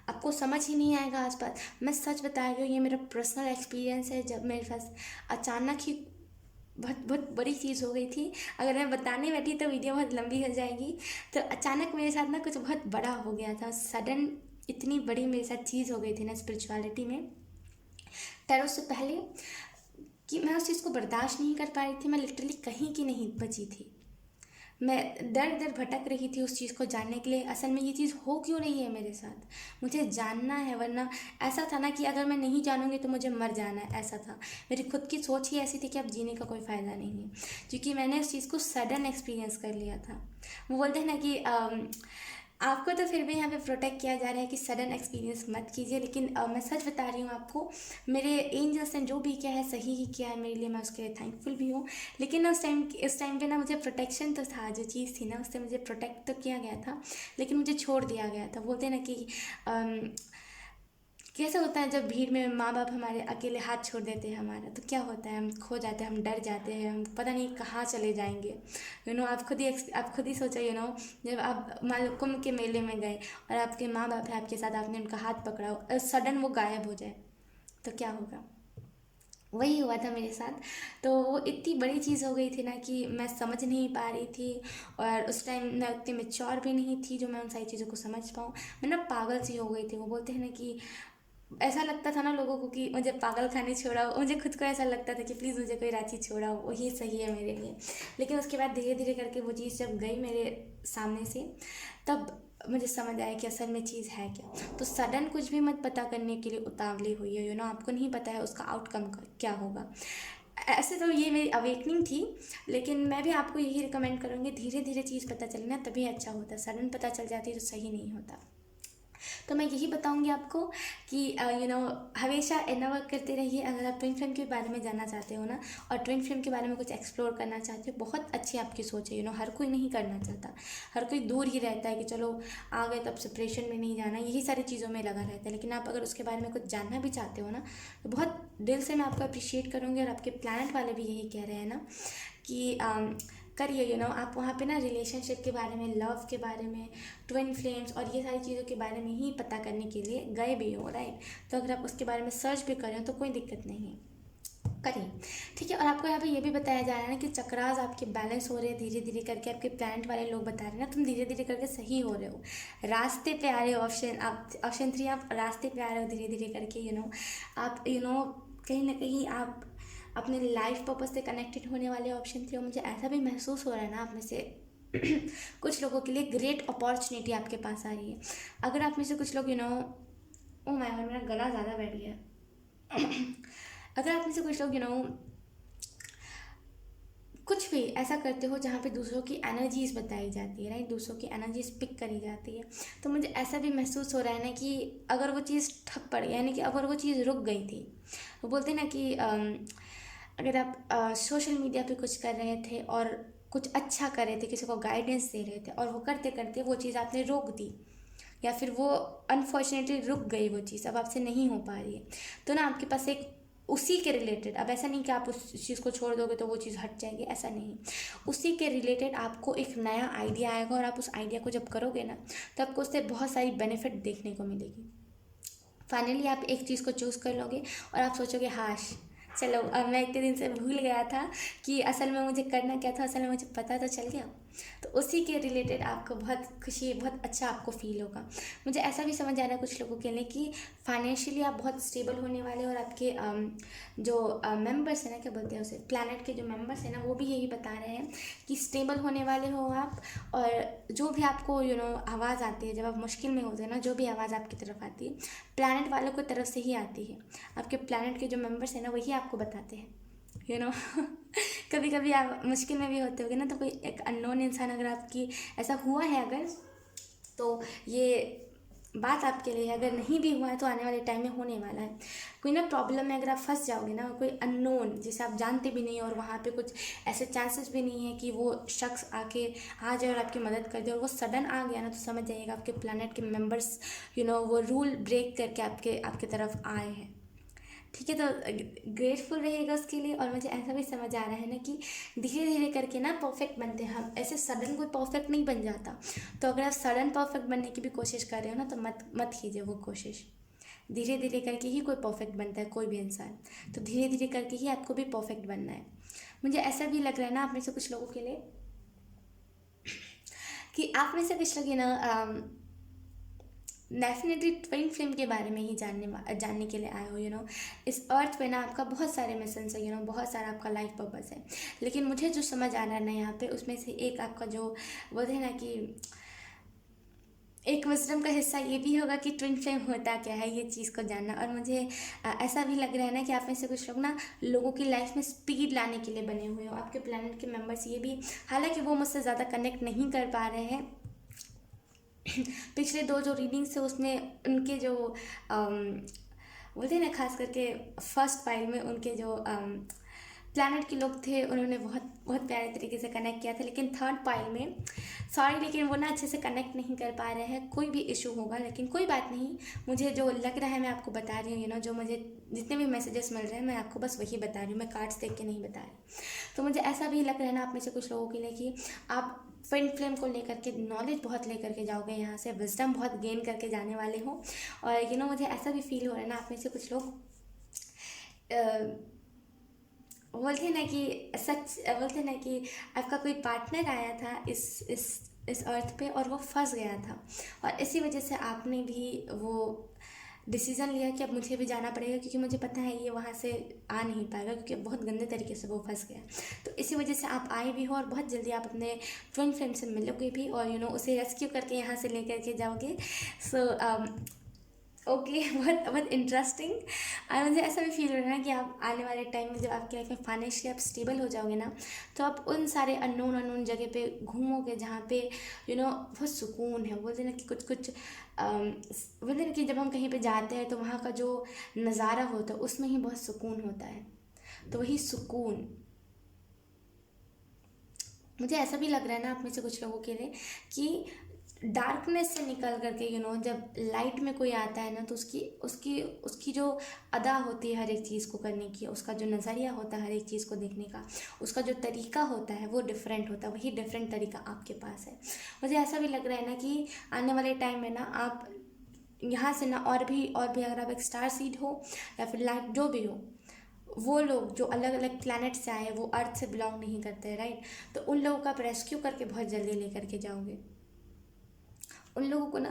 आपको समझ ही नहीं आएगा आसपास। मैं सच बता रही हूँ, ये मेरा पर्सनल एक्सपीरियंस है, जब मेरे पास अचानक ही बहुत बहुत बड़ी चीज़ हो गई थी। अगर मैं बताने बैठी तो वीडियो बहुत लंबी हो जाएगी। तो अचानक मेरे साथ ना कुछ बहुत बड़ा हो गया था, सडन इतनी बड़ी मेरे साथ चीज़ हो गई थी ना स्पिरिचुअलिटी में, टैरो से पहले, कि मैं उस चीज़ को बर्दाश्त नहीं कर पा रही थी। मैं लिटरली कहीं की नहीं बची थी, मैं दर दर भटक रही थी उस चीज़ को जानने के लिए, असल में ये चीज़ हो क्यों रही है मेरे साथ, मुझे जानना है। वरना ऐसा था ना कि अगर मैं नहीं जानूंगी तो मुझे मर जाना है, ऐसा था। मेरी खुद की सोच ही ऐसी थी कि अब जीने का कोई फ़ायदा नहीं है, क्योंकि मैंने उस चीज़ को सडन एक्सपीरियंस कर लिया था। वो बोलते हैं ना कि आपको तो फिर भी यहाँ पे प्रोटेक्ट किया जा रहा है कि सडन एक्सपीरियंस मत कीजिए, लेकिन मैं सच बता रही हूँ आपको, मेरे एंजल्स ने जो भी किया है सही ही किया है मेरे लिए, मैं उसके लिए थैंकफुल भी हूँ। लेकिन उस टाइम पे ना मुझे प्रोटेक्शन तो था, जो चीज़ थी ना उससे मुझे प्रोटेक्ट तो किया गया था, लेकिन मुझे छोड़ दिया गया था। बोलते हैं ना कि कैसे होता है जब भीड़ में माँ बाप हमारे अकेले हाथ छोड़ देते हैं हमारा, तो क्या होता है, हम खो जाते हैं, हम डर जाते हैं, हम पता नहीं कहाँ चले जाएंगे। आप खुद ही सोचो, जब आप मान लो कुंभ के मेले में गए और आपके माँ बाप है आपके साथ, आपने उनका हाथ पकड़ा और सडन वो गायब हो जाए, तो क्या होगा। वही हुआ था मेरे साथ। तो वो इतनी बड़ी चीज़ हो गई थी ना कि मैं समझ नहीं पा रही थी, और उस टाइम मैं उतनी मैच्योर भी नहीं थी जो मैं उन सारी चीज़ों को समझ पाऊँ। मैं ना पागल सी हो गई थी। वो बोलते हैं ना कि ऐसा लगता था ना लोगों को कि मुझे पागल खाने छोड़ाओ, मुझे खुद को ऐसा लगता था कि प्लीज़ मुझे कोई रांची छोड़ाओ, वही सही है मेरे लिए। लेकिन उसके बाद धीरे धीरे करके वो चीज़ जब गई मेरे सामने से, तब मुझे समझ आया कि असल में चीज़ है क्या। तो सडन कुछ भी मत पता करने के लिए उतावली हुई है, आपको नहीं पता है उसका आउटकम क्या होगा। ऐसे तो ये मेरी अवेकनिंग थी, लेकिन मैं भी आपको यही रिकमेंड करूँगी, धीरे धीरे चीज़ पता चले ना तभी अच्छा होता है, सडन पता चल जाती है तो सही नहीं होता। तो मैं यही बताऊंगी आपको कि हमेशा इनर वर्क करते रहिए। अगर आप ट्विन फ्लेम के बारे में जानना चाहते हो ना, और ट्विन फ्लेम के बारे में कुछ एक्सप्लोर करना चाहते हो, बहुत अच्छी आपकी सोच है। हर कोई नहीं करना चाहता, हर कोई दूर ही रहता है कि चलो आ गए तो अब सेपरेशन में नहीं जाना, यही सारी चीज़ों में लगा रहता है। लेकिन आप अगर उसके बारे में कुछ जानना भी चाहते हो ना, तो बहुत दिल से मैं आपको अप्रिशिएट करूँगी, और आपके प्लानट वाले भी यही कह रहे हैं ना कि करिए। आप वहाँ पे ना रिलेशनशिप के बारे में, लव के बारे में, ट्विन फ्लेम्स और ये सारी चीज़ों के बारे में ही पता करने के लिए गए भी हो, राइट। तो अगर आप उसके बारे में सर्च भी करें तो कोई दिक्कत नहीं है, करिए, ठीक है। और आपको यहाँ पे ये भी बताया जा रहा है ना कि चक्रास आपके बैलेंस हो रहे हैं धीरे धीरे करके, आपके प्लानट वाले लोग बता रहे हैं ना, तुम धीरे धीरे करके सही हो रहे हो, रास्ते पे आ रहे हो। ऑप्शन 3, आप रास्ते पे आ रहे हो धीरे धीरे करके। आप कहीं ना कहीं आप अपने लाइफ पर्पज से कनेक्टेड होने वाले ऑप्शन 3। और मुझे ऐसा भी महसूस हो रहा है ना, आप में से कुछ लोगों के लिए ग्रेट अपॉर्चुनिटी आपके पास आ रही है। अगर आप में से कुछ लोग ओ माय गॉड, मेरा गला ज़्यादा बैठ गया अगर आप में से कुछ लोग कुछ भी ऐसा करते हो जहाँ पे दूसरों की एनर्जीज बताई जाती है, राइट, दूसरों की एनर्जीज पिक करी जाती है, तो मुझे ऐसा भी महसूस हो रहा है ना कि अगर वो चीज़ ठप पड़ गई, यानी कि अगर वो चीज़ रुक गई थी, वो बोलते हैं ना कि अगर आप सोशल मीडिया पे कुछ कर रहे थे और कुछ अच्छा कर रहे थे, किसी को गाइडेंस दे रहे थे, और वो करते करते वो चीज़ आपने रोक दी, या फिर वो अनफॉर्चुनेटली रुक गई, वो चीज़ अब आपसे नहीं हो पा रही है, तो ना आपके पास एक उसी के रिलेटेड, अब ऐसा नहीं कि आप उस चीज़ को छोड़ दोगे तो वो चीज़ हट जाएगी, ऐसा नहीं, उसी के रिलेटेड आपको एक नया आइडिया आएगा, और आप उस आइडिया को जब करोगे ना, तो आपको उससे बहुत सारी बेनिफिट देखने को मिलेगी। फाइनली आप एक चीज़ को चूज़ कर लोगे और आप सोचोगे हाश चलो अब मैं इतने दिन से भूल गया था कि असल में मुझे करना क्या था, असल में मुझे पता तो चल गया। तो उसी के रिलेटेड आपको बहुत खुशी, बहुत अच्छा आपको फील होगा। मुझे ऐसा भी समझ आ रहा है कुछ लोगों के लिए कि फाइनेंशियली आप बहुत स्टेबल होने वाले हो, और आपके जो मेंबर्स हैं ना, क्या बोलते हैं उसे, प्लैनेट के जो मेंबर्स हैं ना, वो भी यही बता रहे हैं कि स्टेबल होने वाले हो आप। और जो भी आपको आवाज़ आती है, जब आप मुश्किल में होते हैं ना, जो भी आवाज़ आपकी तरफ आती है, प्लैनेट वालों की तरफ से ही आती है। आपके प्लैनेट के जो मेंबर्स हैं ना, वही आपको बताते हैं कभी कभी आप मुश्किल में भी होते होगे ना, तो कोई एक अननोन इंसान अगर आपकी ऐसा हुआ है अगर, तो ये बात आपके लिए है। अगर नहीं भी हुआ है तो आने वाले टाइम में होने वाला है। कोई ना प्रॉब्लम में अगर आप फंस जाओगे ना, कोई अननोन जिसे आप जानते भी नहीं, और वहाँ पे कुछ ऐसे चांसेस भी नहीं है कि वो शख्स आके आ जाए और आपकी मदद कर दे, और वो सडन आ गया ना, तो समझ जाइएगा आपके प्लैनेट के मेंबर्स वो रूल ब्रेक करके आपके आपके तरफ आए हैं। ठीक है, तो ग्रेटफुल रहेगा उसके लिए। और मुझे ऐसा भी समझ आ रहा है ना कि धीरे धीरे करके ना परफेक्ट बनते हैं हम, ऐसे सडन कोई परफेक्ट नहीं बन जाता। तो अगर आप सडन परफेक्ट बनने की भी कोशिश कर रहे हो ना, तो मत मत कीजिए वो कोशिश। धीरे धीरे करके ही कोई परफेक्ट बनता है, कोई भी इंसान। तो धीरे धीरे करके ही आपको भी परफेक्ट बनना है। मुझे ऐसा भी लग रहा है ना आप में से कुछ लोगों के लिए कि आप में से कुछ लोग डेफिनेटली ट्विन फ्लेम के बारे में ही जानने के लिए आए हो। इस अर्थ पे ना आपका बहुत सारे मिशन है, बहुत सारा आपका लाइफ पर्पस है। लेकिन मुझे जो समझ आ रहा है ना यहाँ पे, उसमें से एक आपका जो बोलते हैं ना कि एक विजडम का हिस्सा ये भी होगा कि ट्विन फ्लेम होता क्या है, ये चीज़ को जानना। और मुझे ऐसा भी लग रहा है ना कि आप में से कुछ लोग ना लोगों की लाइफ में स्पीड लाने के लिए बने हुए हो। आपके प्लैनेट के मेंबर्स ये भी, हालांकि वो मुझसे ज़्यादा कनेक्ट नहीं कर पा रहे हैं, पिछले 2 जो रीडिंग्स थे उसमें उनके जो बोलते हैं ना, खास करके फर्स्ट पाइल में उनके जो प्लैनेट के लोग थे, उन्होंने बहुत बहुत प्यारे तरीके से कनेक्ट किया था। लेकिन थर्ड पाइल में सॉरी, लेकिन वो ना अच्छे से कनेक्ट नहीं कर पा रहे हैं। कोई भी इशू होगा, लेकिन कोई बात नहीं। मुझे जो लग रहा है मैं आपको बता रही हूँ, जो मुझे जितने भी मैसेजेस मिल रहे हैं मैं आपको बस वही बता रही हूँ, मैं कार्ड्स देख के नहीं बता रही। तो मुझे ऐसा भी लग रहा है ना आप में से कुछ लोगों के लिए कि आप ट्विन फ्लेम को लेकर के नॉलेज बहुत लेकर के जाओगे, यहाँ से विजडम बहुत गेन करके जाने वाले हो। और मुझे ऐसा भी फील हो रहा है ना आप में से कुछ लोग बोलते हैं ना कि सच, बोलते हैं ना कि आपका कोई पार्टनर आया था इस अर्थ पे, और वो फंस गया था। और इसी वजह से आपने भी वो डिसीज़न लिया कि अब मुझे भी जाना पड़ेगा, क्योंकि मुझे पता है ये वहाँ से आ नहीं पाएगा, क्योंकि बहुत गंदे तरीके से वो फंस गया। तो इसी वजह से आप आए भी हो, और बहुत जल्दी आप अपने ट्विन फ्लेम से मिलोगे भी, और उसे रेस्क्यू करके यहाँ से लेकर के जाओगे। सो ओके बहुत बहुत इंटरेस्टिंग। और मुझे ऐसा भी फील हो रहा है ना कि आप आने वाले टाइम में जब आपकी लाइफ में फाइनेंशियली आप स्टेबल हो जाओगे ना, तो आप उन सारे अननोन जगह पे घूमोगे जहाँ पे बहुत सुकून है। बोलते ना कि कुछ बोलते ना कि जब हम कहीं पे जाते हैं तो वहाँ का जो नज़ारा होता है उसमें ही बहुत सुकून होता है। तो वही सुकून मुझे ऐसा भी लग रहा है ना आप में से कुछ लोगों के लिए कि डार्कनेस से निकल करके जब लाइट में कोई आता है ना, तो उसकी उसकी उसकी जो अदा होती है हर एक चीज़ को करने की, उसका जो नज़रिया होता है हर एक चीज़ को देखने का, उसका जो तरीका होता है वो डिफरेंट होता है। वही डिफरेंट तरीका आपके पास है। मुझे ऐसा भी लग रहा है ना कि आने वाले टाइम में ना आप यहाँ से ना और भी अगर आप एक स्टार सीड हो या फिर लाइट जो भी हो, वो लोग जो अलग अलग प्लैनेट से आए, वो अर्थ से बिलोंग नहीं करते, राइट। तो उन लोगों का आप रेस्क्यू करके बहुत जल्दी लेकर के जाओगे। उन लोगों को ना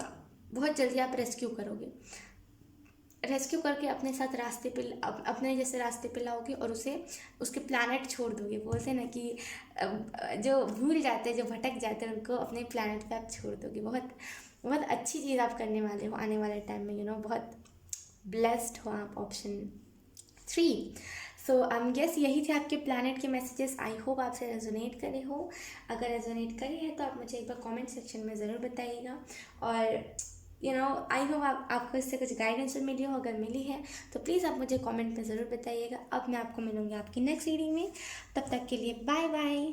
बहुत जल्दी आप रेस्क्यू करोगे, रेस्क्यू करके अपने साथ रास्ते पे अपने जैसे रास्ते पे लाओगे, और उसे उसके प्लैनेट छोड़ दोगे। बोलते हैं ना कि जो भूल जाते हैं, जो भटक जाते हैं, उनको अपने प्लैनेट पे आप छोड़ दोगे। बहुत बहुत अच्छी चीज़ आप करने वाले हो आने वाले टाइम में। बहुत ब्लेस्ड हो आप। ऑप्शन 3। सो गेस यही थे आपके प्लैनेट के मैसेजेस। आई होप आपसे रेजोनेट करे हो। अगर रेजोनेट करे हैं तो आप मुझे एक बार कमेंट सेक्शन में ज़रूर बताइएगा। और आई होप आपको इससे कुछ गाइडेंस मिली हो। अगर मिली है तो प्लीज़ आप मुझे कमेंट में ज़रूर बताइएगा। अब मैं आपको मिलूँगी आपकी नेक्स्ट रीडिंग में। तब तक के लिए बाय बाय।